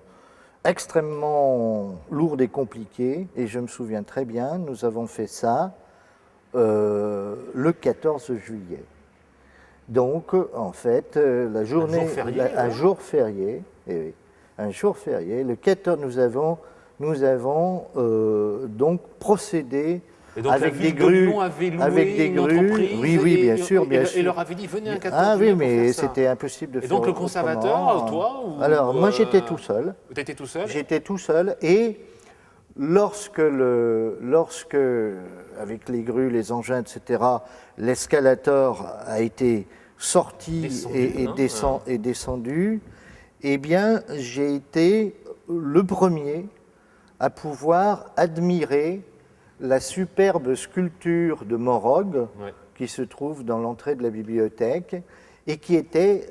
extrêmement lourde et compliquée. Et je me souviens très bien, nous avons fait ça le 14 juillet. Donc, en fait, la journée... Un jour férié, un jour férié. Le 14, nous avons donc procédé et donc avec la des ville grues, de Lyon avait loué une entreprise oui, bien sûr. Et leur avait dit venez un 14 Ah juillet oui, mais pour faire ça. c'était impossible de faire. Et donc le conservateur, toi Alors moi j'étais tout seul. Tu étais tout seul? J'étais tout seul et lorsque, avec les grues, les engins, etc., l'escalator a été sorti et descendu, eh bien, j'ai été le premier à pouvoir admirer la superbe sculpture de Morog, qui se trouve dans l'entrée de la bibliothèque, et qui était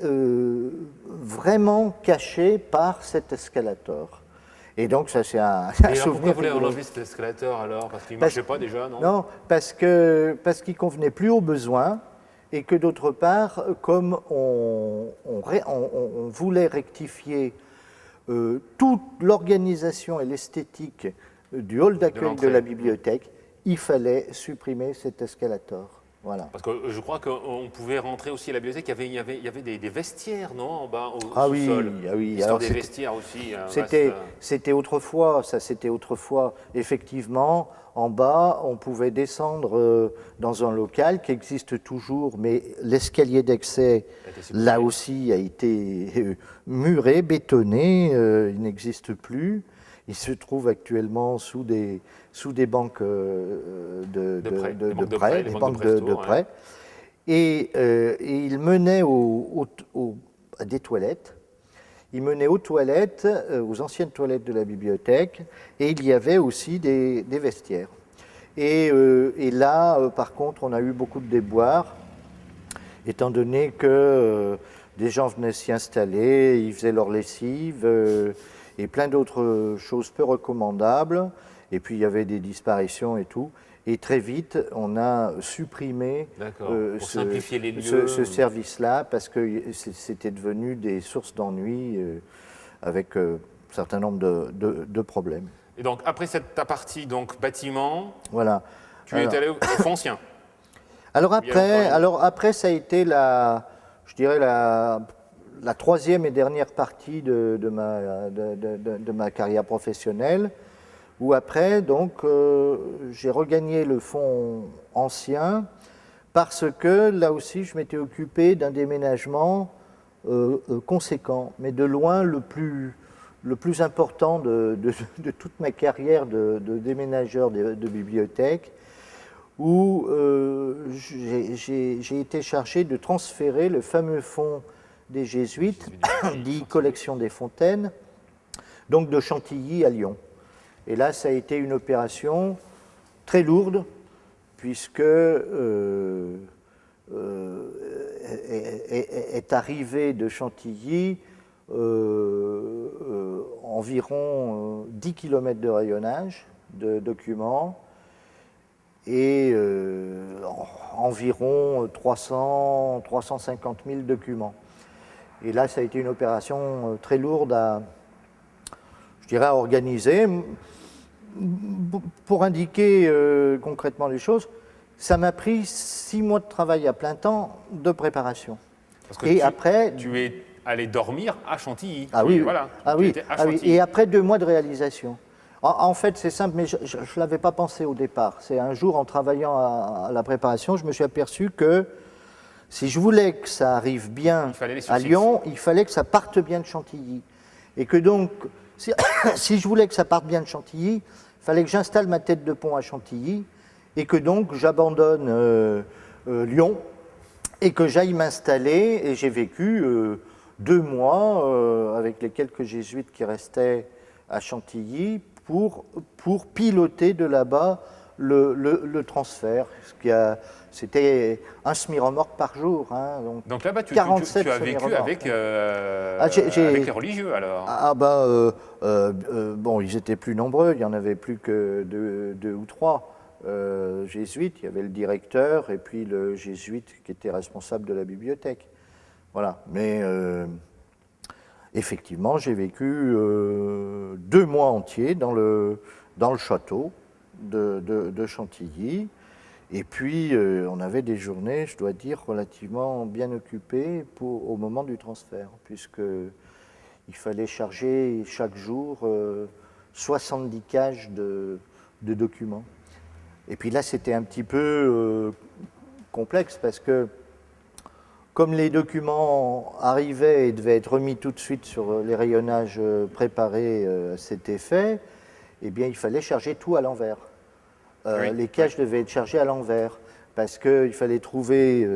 vraiment cachée par cet escalator. Et donc, ça, c'est un souvenir. Pourquoi vous l'avez enlevé cet escalator alors? Parce qu'il ne marchait pas déjà, non? Non, parce qu'il ne convenait plus aux besoins, et que d'autre part, comme on voulait rectifier toute l'organisation et l'esthétique du hall d'accueil de la bibliothèque, il fallait supprimer cet escalator. Voilà. Parce que je crois qu'on pouvait rentrer aussi à la bibliothèque, il y avait des vestiaires, non, en bas, au sous-sol. Oui. L'histoire des vestiaires aussi. C'était autrefois, c'était autrefois. Effectivement, en bas, on pouvait descendre dans un local qui existe toujours, mais l'escalier d'accès, là aussi, a été muré, bétonné, il n'existe plus. Il se trouve actuellement sous des banques de prêt, des banques de prêt. Et il menait à des toilettes. Il menait aux toilettes, aux anciennes toilettes de la bibliothèque, et il y avait aussi des vestiaires. Et là, par contre, on a eu beaucoup de déboires, étant donné que des gens venaient s'y installer, ils faisaient leur lessive, et plein d'autres choses peu recommandables. Et puis il y avait des disparitions et tout. Et très vite, on a supprimé ce service-là parce que c'était devenu des sources d'ennui avec un certain nombre de problèmes. Et donc après cette partie donc bâtiment, voilà. Tu es allé au Foncien. Alors après, ça a été la troisième et dernière partie de ma carrière professionnelle, où après, donc, j'ai regagné le fonds ancien parce que, là aussi, je m'étais occupé d'un déménagement conséquent, mais de loin le plus important de toute ma carrière de déménageur de bibliothèque, où j'ai été chargé de transférer le fameux fonds des Jésuites, dit Collection des Fontaines, donc de Chantilly à Lyon. Et là, ça a été une opération très lourde, puisque est arrivé de Chantilly environ 10 km de rayonnage de documents et environ 350 000 documents. Et là, ça a été une opération très lourde à organiser. Pour indiquer concrètement les choses, ça m'a pris 6 mois de travail à plein temps de préparation. Parce que tu es allé dormir à Chantilly. Et après 2 mois de réalisation. En fait, c'est simple, mais je ne l'avais pas pensé au départ. C'est un jour, en travaillant à la préparation, je me suis aperçu que si je voulais que ça arrive bien à Lyon, il fallait que ça parte bien de Chantilly. Et que donc, si je voulais que ça parte bien de Chantilly, il fallait que j'installe ma tête de pont à Chantilly et que donc j'abandonne Lyon et que j'aille m'installer. Et j'ai vécu 2 mois avec les quelques jésuites qui restaient à Chantilly pour piloter de là-bas le transfert. C'était un semi-remorque par jour. Hein, donc là-bas, tu as vécu avec les religieux alors? Bon, ils étaient plus nombreux, il n'y en avait plus que 2 ou 3 jésuites. Il y avait le directeur et puis le jésuite qui était responsable de la bibliothèque. Voilà, mais effectivement, j'ai vécu 2 mois entiers dans le château de Chantilly. Et puis, on avait des journées, je dois dire, relativement bien occupées au moment du transfert, puisqu'il fallait charger chaque jour 70 cages de documents. Et puis là, c'était un petit peu complexe, parce que comme les documents arrivaient et devaient être remis tout de suite sur les rayonnages préparés à cet effet, eh bien, il fallait charger tout à l'envers. Oui, Les cages devaient être chargées à l'envers parce qu'il fallait trouver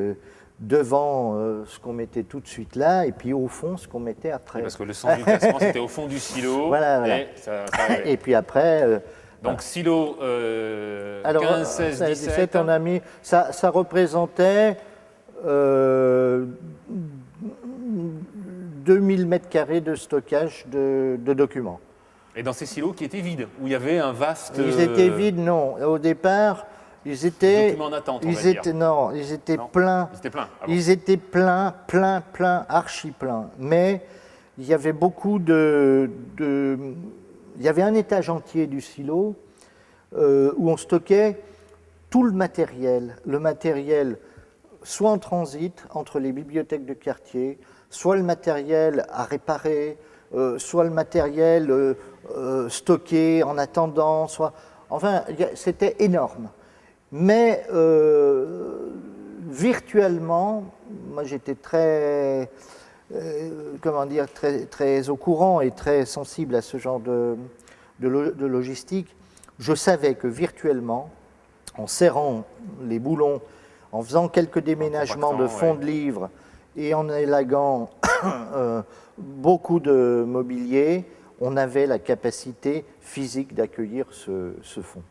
devant ce qu'on mettait tout de suite là et puis au fond ce qu'on mettait après. Oui, parce que le sens du classement, c'était au fond du silo. Voilà. Et, ça arrivait. Et puis après... Donc silo alors, 15, 16, 17. on a mis, ça représentait 2000 mètres carrés de stockage de documents. Et dans ces silos qui étaient vides, où il y avait un vaste... Ils étaient vides, non. Au départ, ils étaient... documents en attente, on va dire. Non, ils étaient Non, pleins. Ils étaient pleins. Ah bon. Ils étaient pleins, archi pleins. Mais il y avait beaucoup il y avait un étage entier du silo où on stockait tout le matériel soit en transit entre les bibliothèques de quartier, soit le matériel à réparer, soit le matériel stocké en attendant, enfin, c'était énorme. Mais virtuellement, moi j'étais très au courant et très sensible à ce genre de logistique. Je savais que virtuellement, en serrant les boulons, en faisant quelques déménagements de fonds de livres et en élaguant beaucoup de mobilier, on avait la capacité physique d'accueillir ce fonds.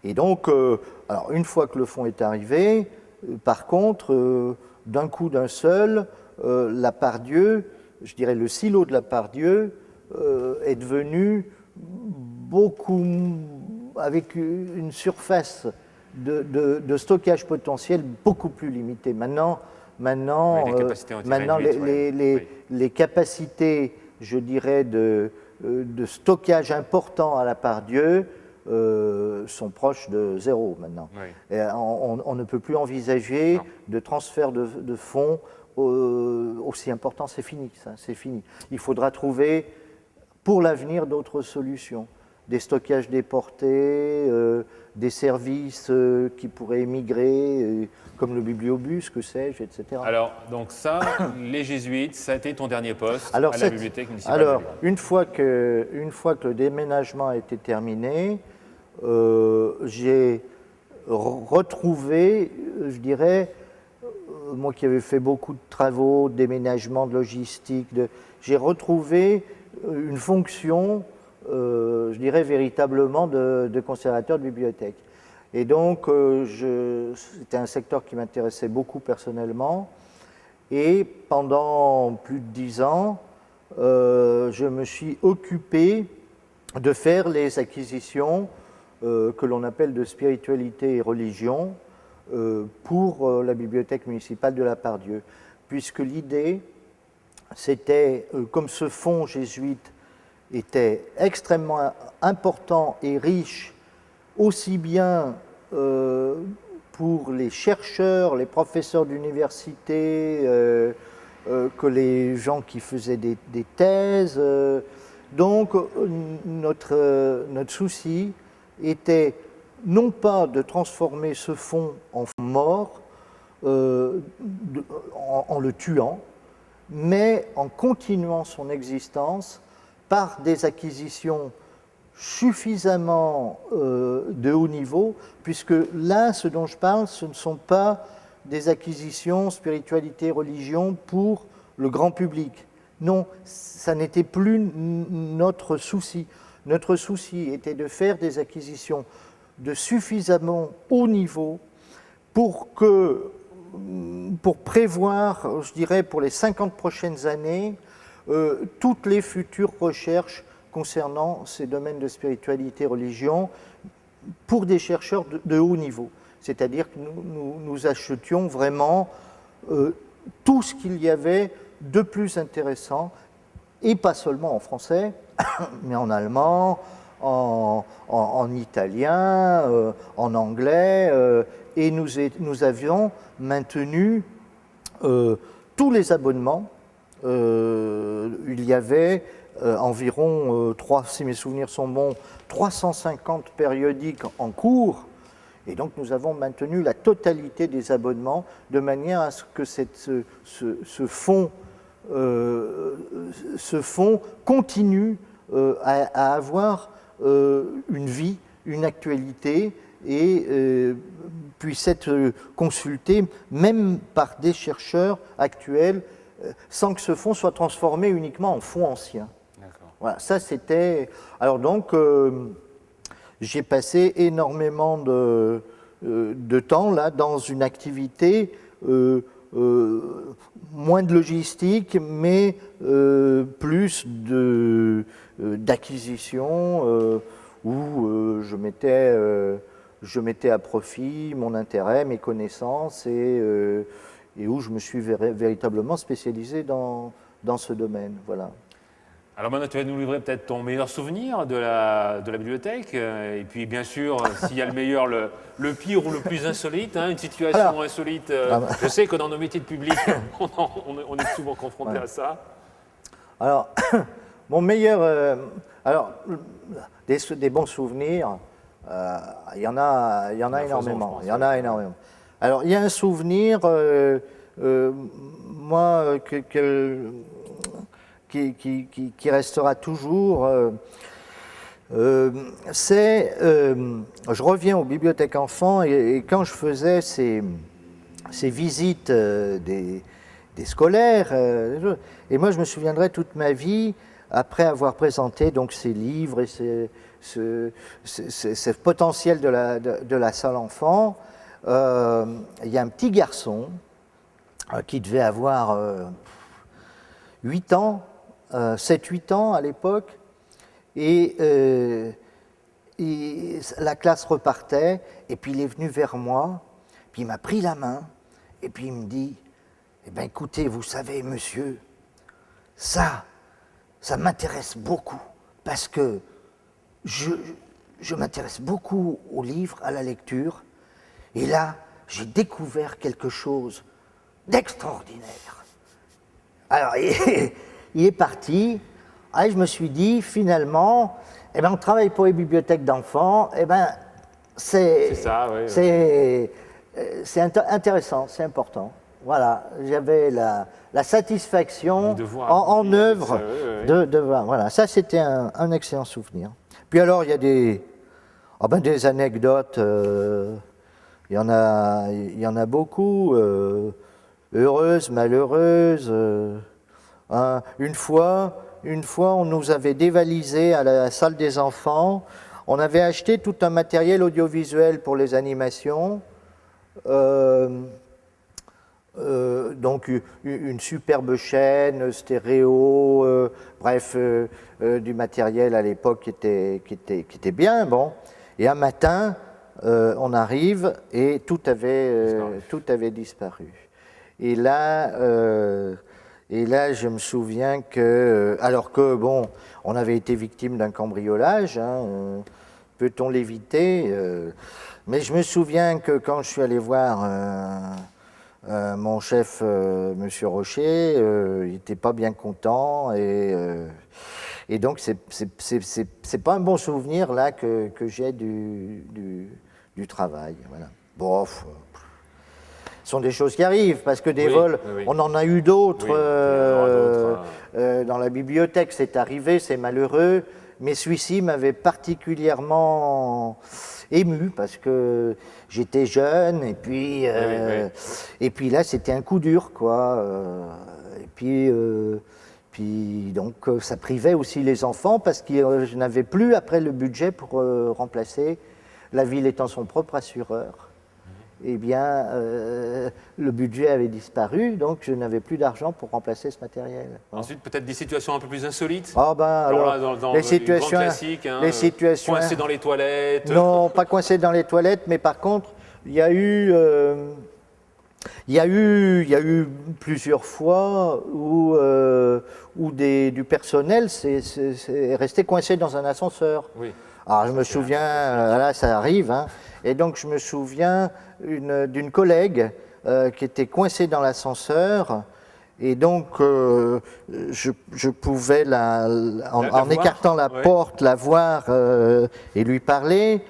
Et donc, alors une fois que le fonds est arrivé, par contre, d'un coup d'un seul, la Part-Dieu, je dirais le silo de la Part-Dieu, est devenu avec une surface de stockage potentiel beaucoup plus limitée. Maintenant, les capacités, je dirais, de stockage important à la Part-Dieu sont proches de zéro maintenant. Oui. Et on ne peut plus envisager de transfert de fonds aussi important. C'est fini, ça, c'est fini. Il faudra trouver pour l'avenir d'autres solutions. Des stockages déportés, des services qui pourraient émigrer, comme le bibliobus, que sais-je, etc. Alors, donc ça, les jésuites, ça a été ton dernier poste à la bibliothèque municipale. Alors, une fois que le déménagement a été terminé, j'ai retrouvé, je dirais, moi qui avais fait beaucoup de travaux, de déménagement, de logistique, j'ai retrouvé une fonction, je dirais véritablement de conservateur de bibliothèque. Et donc, c'était un secteur qui m'intéressait beaucoup personnellement. Et pendant plus de 10 ans, je me suis occupé de faire les acquisitions que l'on appelle de spiritualité et religion pour la bibliothèque municipale de la Part-Dieu. Puisque l'idée, c'était, comme ce fonds jésuite était extrêmement important et riche, aussi bien pour les chercheurs, les professeurs d'université, que les gens qui faisaient des thèses. Donc notre souci était non pas de transformer ce fonds en fonds mort en le tuant, mais en continuant son existence par des acquisitions suffisamment de haut niveau, puisque là, ce dont je parle, ce ne sont pas des acquisitions spiritualité, religion pour le grand public. Non, ça n'était plus notre souci. Notre souci était de faire des acquisitions de suffisamment haut niveau pour prévoir, je dirais, pour les 50 prochaines années, toutes les futures recherches concernant ces domaines de spiritualité et religion pour des chercheurs de haut niveau. C'est-à-dire que nous achetions vraiment tout ce qu'il y avait de plus intéressant, et pas seulement en français, mais en allemand, en italien, en anglais, et nous avions maintenu tous les abonnements. Il y avait environ, si mes souvenirs sont bons, 350 périodiques en cours, et donc nous avons maintenu la totalité des abonnements de manière à ce que ce fonds continue à avoir une vie, une actualité, et puisse être consulté même par des chercheurs actuels, sans que ce fonds soit transformé uniquement en fonds ancien. Voilà, ça c'était... Alors donc, j'ai passé énormément de temps là dans une activité, moins de logistique, mais plus d'acquisition, où je mettais à profit mon intérêt, mes connaissances, et où je me suis véritablement spécialisé dans ce domaine. Voilà. Alors maintenant, tu vas nous livrer peut-être ton meilleur souvenir de la bibliothèque, et puis bien sûr, s'il y a le meilleur, le pire ou le plus insolite, hein, une situation insolite. Je sais que dans nos métiers de public, on est souvent confronté à ça. Alors, mon meilleur... des bons souvenirs, il y en a énormément. Il y en a énormément. Alors, il y a un souvenir, moi, qui restera toujours, je reviens aux bibliothèques enfants, et quand je faisais ces visites des scolaires, et moi je me souviendrai toute ma vie, après avoir présenté donc ces livres et ce potentiel de la salle enfant, il y a un petit garçon qui devait avoir 8 ans, 7-8 ans à l'époque, et la classe repartait, et puis il est venu vers moi, puis il m'a pris la main, et puis il me dit, eh bien écoutez, vous savez monsieur, ça m'intéresse beaucoup, parce que je m'intéresse beaucoup aux livres, à la lecture, et là, j'ai découvert quelque chose d'extraordinaire. Alors, il est parti, et je me suis dit, finalement, eh ben, on travaille pour les bibliothèques d'enfants, eh ben, c'est intéressant, c'est important. Voilà, j'avais la satisfaction en œuvre de voir. Voilà, ça c'était un excellent souvenir. Puis alors, il y a des anecdotes, il y en a beaucoup, heureuses, malheureuses. Une fois, on nous avait dévalisé à la salle des enfants. On avait acheté tout un matériel audiovisuel pour les animations. Donc une superbe chaîne stéréo, bref, du matériel à l'époque qui était bien, bon. Et un matin, on arrive et tout avait disparu. Et là, je me souviens que, alors que, bon, on avait été victime d'un cambriolage, hein, peut-on l'éviter, mais je me souviens que quand je suis allé voir mon chef, Monsieur Rocher, il n'était pas bien content, et donc c'est pas un bon souvenir là que j'ai du travail. Voilà. Bon, ce sont des choses qui arrivent, parce que des vols, on en a eu d'autres dans la bibliothèque, c'est arrivé, c'est malheureux, mais celui-ci m'avait particulièrement ému, parce que j'étais jeune, et puis là c'était un coup dur, quoi. Et puis donc ça privait aussi les enfants, parce que je n'avais plus après le budget pour remplacer, la ville étant son propre assureur. Eh bien, le budget avait disparu, donc je n'avais plus d'argent pour remplacer ce matériel. Ensuite, peut-être des situations un peu plus insolites. Ah ben, alors dans les situations, classiques, hein, les situations coincés dans les toilettes. Non, pas coincés dans les toilettes, mais par contre, il y a eu plusieurs fois où du personnel est resté coincé dans un ascenseur. Oui. Alors je me souviens, là ça arrive, hein, et donc je me souviens d'une collègue qui était coincée dans l'ascenseur, et donc je pouvais, en écartant la porte, la voir et lui parler,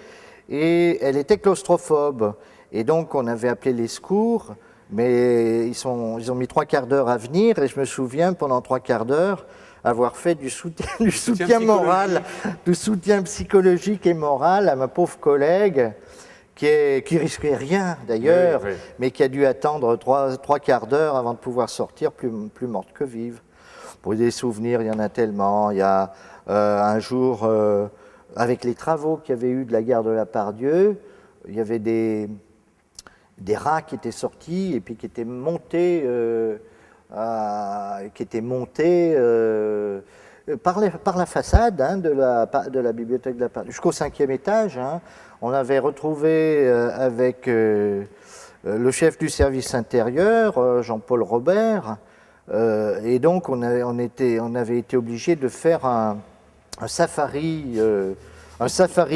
et elle était claustrophobe, et donc on avait appelé les secours, mais ils ont mis 3 quarts d'heure à venir, et je me souviens, pendant 3 quarts d'heure, avoir fait du soutien moral, du soutien psychologique et moral à ma pauvre collègue qui risquait rien d'ailleurs, Oui. mais qui a dû attendre trois quarts d'heure avant de pouvoir sortir, plus morte que vive. Pour des souvenirs, il y en a tellement. Il y a un jour, avec les travaux qu'il y avait eu de la gare de la Part-Dieu, il y avait des rats qui étaient sortis et puis qui étaient montés, par la façade de la bibliothèque de la Part-Dieu, jusqu'au 5e étage. On avait retrouvé avec le chef du service intérieur, Jean-Paul Robert, et donc on avait été obligé de faire un safari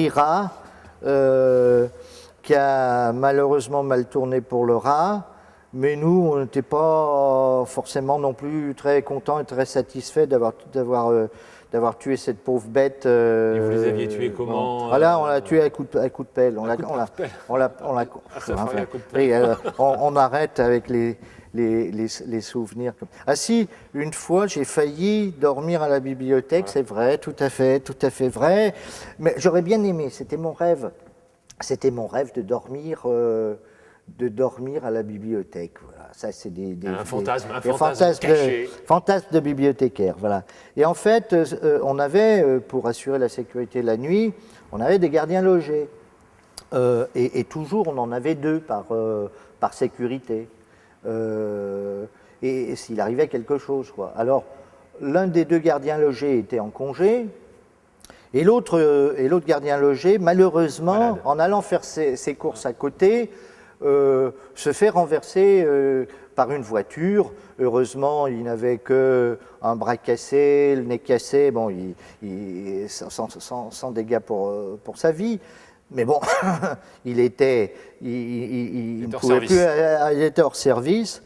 rat qui a malheureusement mal tourné pour le rat, mais nous on n'était pas forcément non plus très contents et très satisfaits d'avoir tué cette pauvre bête. Et vous les aviez tués comment? Voilà, on l'a tué à coup de pelle. On arrête avec les souvenirs. Ah si, une fois j'ai failli dormir à la bibliothèque, c'est vrai, tout à fait vrai. Mais j'aurais bien aimé, c'était mon rêve de dormir à la bibliothèque. Voilà. Ça, c'est un fantasme fantasme de bibliothécaire. Voilà. Et en fait, on avait, pour assurer la sécurité la nuit, on avait des gardiens logés. Et toujours, on en avait 2 par sécurité. Et s'il arrivait quelque chose, quoi. Alors, l'un des 2 gardiens logés était en congé. Et l'autre gardien logé, malheureusement, malade, en allant faire ses courses à côté, se fait renverser par une voiture. Heureusement, il n'avait qu'un bras cassé, le nez cassé, bon, sans dégâts pour sa vie. Mais bon, il était hors service.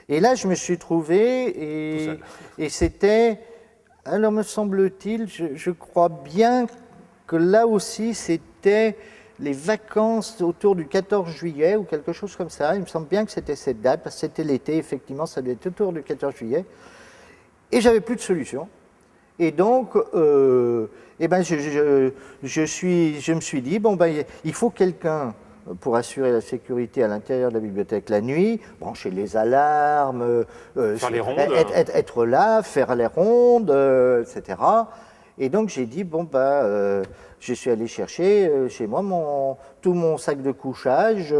Et là, je me suis trouvé, et c'était... Alors, me semble-t-il, je crois bien que là aussi, c'était les vacances autour du 14 juillet ou quelque chose comme ça. Il me semble bien que c'était cette date, parce que c'était l'été, effectivement, ça devait être autour du 14 juillet. Et j'avais plus de solution. Et donc, je me suis dit, il faut quelqu'un pour assurer la sécurité à l'intérieur de la bibliothèque la nuit, brancher les alarmes, faire les rondes, être là, faire les rondes, etc. Et donc j'ai dit, je suis allé chercher chez moi tout mon sac de couchage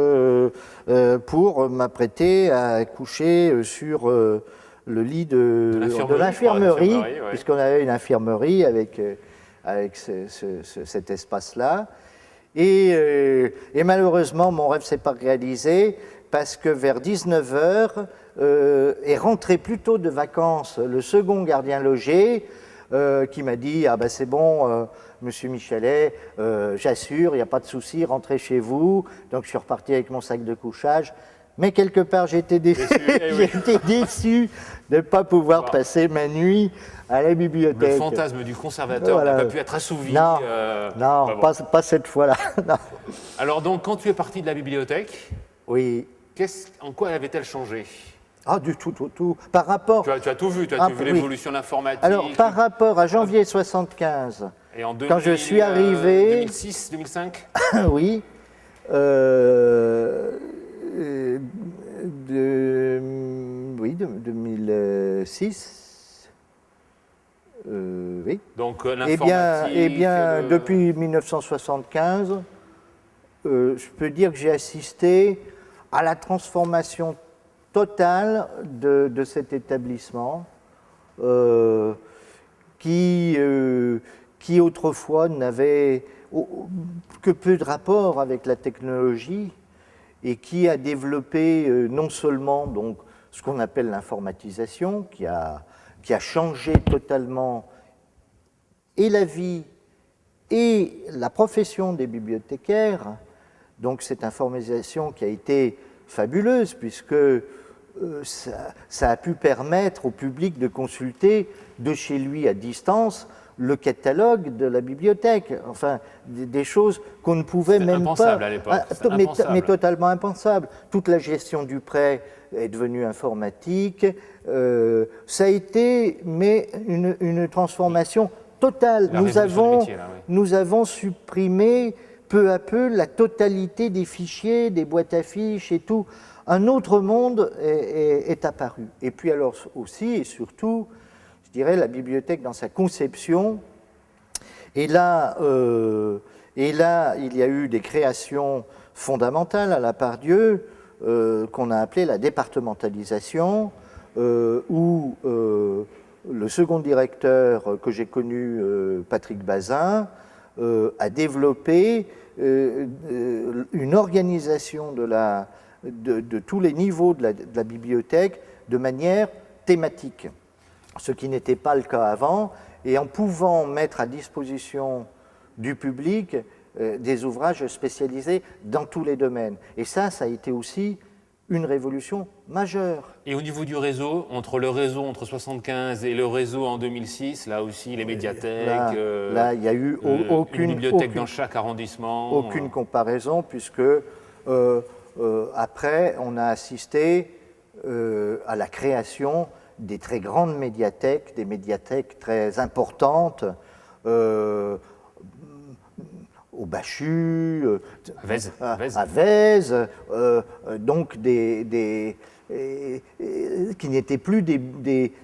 pour m'apprêter à coucher sur le lit de l'infirmerie, puisqu'on avait une infirmerie avec cet espace-là. Et malheureusement, mon rêve ne s'est pas réalisé parce que vers 19h est rentré plus tôt de vacances le second gardien logé qui m'a dit « Ah ben c'est bon, monsieur Michalet, j'assure, il n'y a pas de souci, rentrez chez vous. » Donc je suis reparti avec mon sac de couchage. Mais quelque part, j'ai été déçu de ne pas pouvoir passer ma nuit à la bibliothèque. Le fantasme du conservateur n'a pas pu être assouvi. Non, pas cette fois-là. Alors donc, quand tu es parti de la bibliothèque, oui. En quoi avait-elle changé? Ah, du tout. Par rapport... Tu as tout vu, tu as vu l'évolution de l'informatique. Alors, par rapport à janvier 75, et en quand je suis arrivé... 2006, 2005 oui. Oui, 2006. Oui. Donc l'informatique... Eh bien, depuis 1975, je peux dire que j'ai assisté à la transformation totale de cet établissement qui autrefois n'avait que peu de rapport avec la technologie et qui a développé non seulement donc, ce qu'on appelle l'informatisation, qui a changé totalement et la vie et la profession des bibliothécaires. Donc cette informatisation qui a été fabuleuse puisque ça a pu permettre au public de consulter de chez lui à distance le catalogue de la bibliothèque, enfin des choses qu'on ne pouvait même impensable pas. à l'époque. Mais totalement impensable. Toute la gestion du prêt est devenue informatique. Ça a été une transformation totale. Nous avons supprimé peu à peu la totalité des fichiers, des boîtes à fiches et tout. Un autre monde est apparu. Et puis alors aussi et surtout, je dirais la bibliothèque dans sa conception. Et là, il y a eu des créations fondamentales à la Pardieu qu'on a appelées la départementalisation, où le second directeur que j'ai connu, Patrick Bazin, a développé une organisation de tous les niveaux de la bibliothèque de manière thématique, ce qui n'était pas le cas avant, et en pouvant mettre à disposition du public des ouvrages spécialisés dans tous les domaines. Et ça a été aussi une révolution majeure. Et au niveau du réseau, entre le réseau entre 1975 et le réseau en 2006, là aussi les médiathèques, là il n'y a eu une bibliothèque dans chaque arrondissement. Aucune comparaison, puisque après on a assisté à la création des très grandes médiathèques, des médiathèques très importantes, au Bachut, à Vèze, donc qui n'étaient plus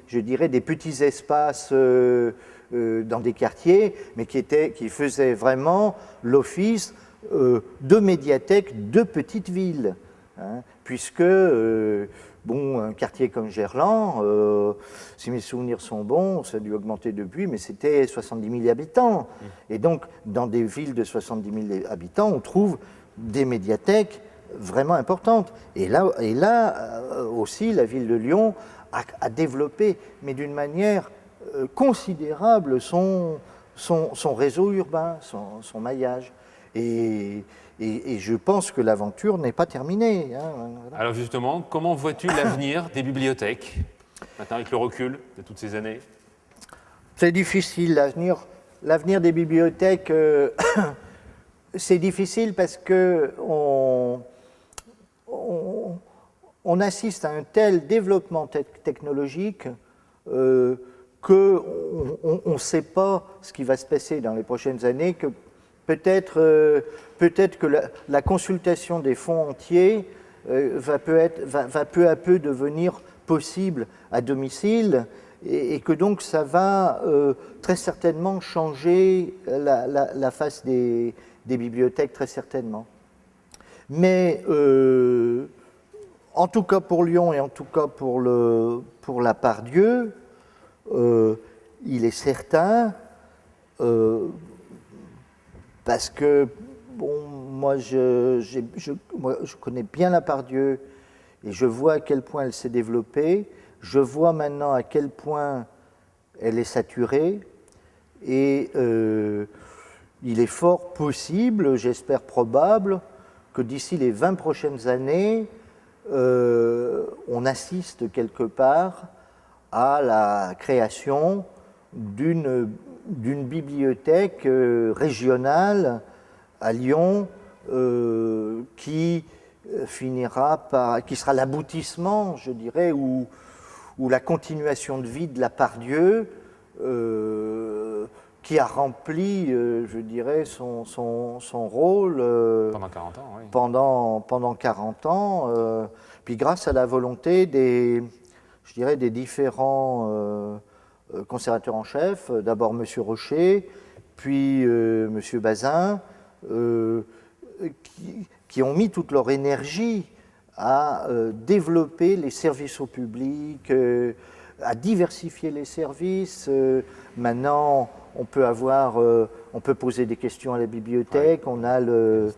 je dirais, des petits espaces dans des quartiers, mais qui faisaient vraiment l'office de médiathèques de petites villes, hein, puisque un quartier comme Gerland, si mes souvenirs sont bons, ça a dû augmenter depuis, mais c'était 70 000 habitants. Et donc, dans des villes de 70 000 habitants, on trouve des médiathèques vraiment importantes. Et là aussi, la ville de Lyon a développé, mais d'une manière considérable, son réseau urbain, son maillage. Et je pense que l'aventure n'est pas terminée. Hein. Alors justement, comment vois-tu l'avenir des bibliothèques, maintenant avec le recul de toutes ces années? C'est difficile, l'avenir des bibliothèques, c'est difficile parce qu'on assiste à un tel développement technologique qu'on ne sait pas ce qui va se passer dans les prochaines années, que peut-être que la consultation des fonds entiers va peu à peu devenir possible à domicile et que donc ça va très certainement changer la face des bibliothèques, très certainement. Mais en tout cas pour Lyon et en tout cas pour la Pardieu, il est certain, parce que moi je connais bien la Pardieu et je vois à quel point elle s'est développée, je vois maintenant à quel point elle est saturée et il est fort possible, j'espère probable, que d'ici les 20 prochaines années, on assiste quelque part à la création d'une bibliothèque régionale à Lyon qui sera l'aboutissement, je dirais, ou la continuation de vie de la Pardieu, qui a rempli, je dirais, son rôle pendant 40 ans, oui. Pendant 40 ans, puis grâce à la volonté des différents conservateurs en chef, d'abord M. Rocher, puis M. Bazin, qui ont mis toute leur énergie à développer les services au public, à diversifier les services. Maintenant, on peut poser des questions à la bibliothèque. Ouais. On a le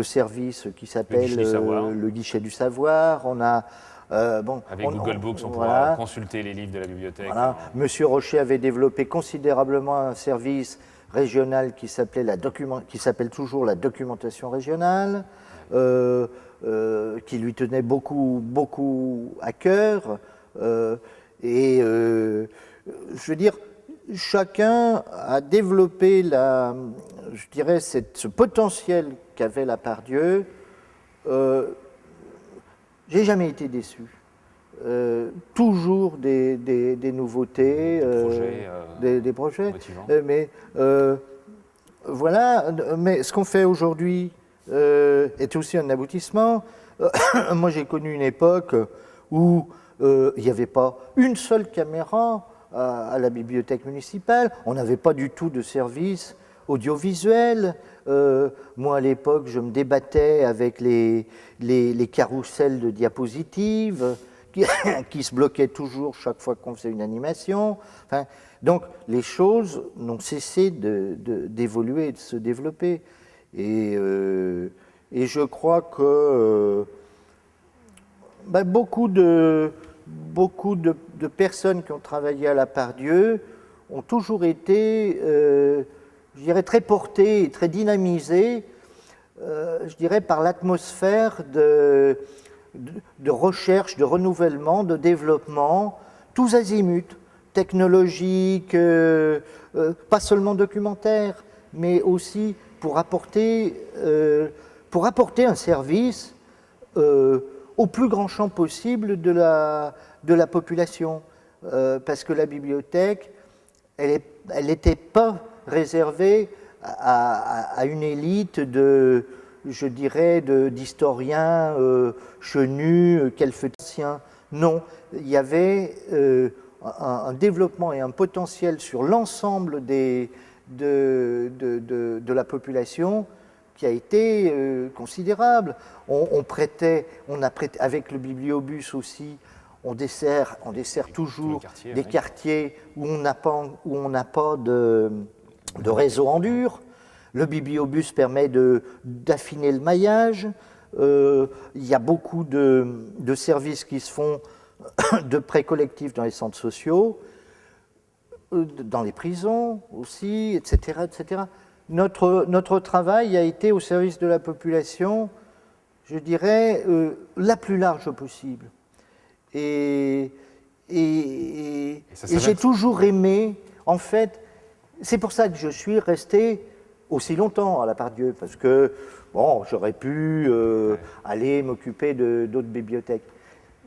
service qui s'appelle le guichet du savoir. On a avec Google Books, on pourra consulter les livres de la bibliothèque. Voilà. Monsieur Rocher avait développé considérablement un service régional qui s'appelle toujours la documentation régionale, qui lui tenait beaucoup à cœur. Je veux dire, chacun a développé je dirais, ce potentiel qu'avait la Part-Dieu. J'ai jamais été déçu. Toujours des nouveautés, des projets. Mais voilà, mais ce qu'on fait aujourd'hui est aussi un aboutissement. Moi, j'ai connu une époque où il n'y avait pas une seule caméra à la bibliothèque municipale. On n'avait pas du tout de service audiovisuel. Moi, à l'époque, je me débattais avec les carrousels de diapositives qui se bloquaient toujours chaque fois qu'on faisait une animation. Enfin, donc, les choses n'ont cessé d'évoluer et de se développer. Et je crois que beaucoup de personnes qui ont travaillé à la Part-Dieu ont toujours été, je dirais, très portées et très dynamisées, je dirais, par l'atmosphère de recherche, de renouvellement, de développement, tous azimuts, technologiques, pas seulement documentaires, mais aussi pour apporter un service au plus grand champ possible de la population. Parce que la bibliothèque, elle n'était pas réservée à une élite je dirais, d'historiens chenus, quelfeutsiens. Non, il y avait un développement et un potentiel sur l'ensemble de la population qui a été considérable. On a prêté, avec le bibliobus aussi, on dessert toujours des quartiers où on n'a pas de réseau en dur. Le bibliobus permet d'affiner le maillage. Il y a beaucoup de services qui se font de prêts collectifs dans les centres sociaux, dans les prisons aussi, etc. etc. Notre travail a été au service de la population, je dirais, la plus large possible. Et j'ai toujours aimé, en fait, c'est pour ça que je suis resté aussi longtemps à la Part-Dieu, parce que, bon, j'aurais pu aller m'occuper d'autres bibliothèques.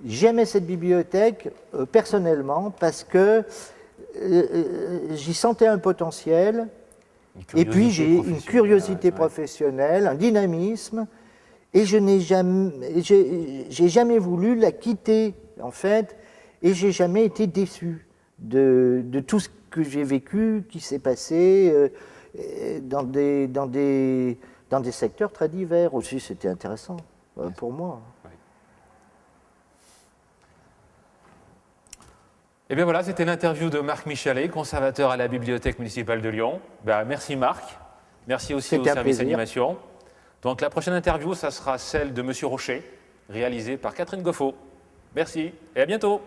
J'aimais cette bibliothèque personnellement parce que j'y sentais un potentiel, et puis j'ai une curiosité professionnelle, un dynamisme, et j'ai jamais voulu la quitter, en fait, et j'ai jamais été déçu de tout ce que j'ai vécu, qui s'est passé dans des secteurs très divers aussi. C'était intéressant pour moi. Et bien voilà, c'était l'interview de Marc Michalet, conservateur à la Bibliothèque municipale de Lyon. Merci Marc, merci aussi au service animation. Donc la prochaine interview, ça sera celle de Monsieur Rocher, réalisée par Catherine Goffo. Merci et à bientôt.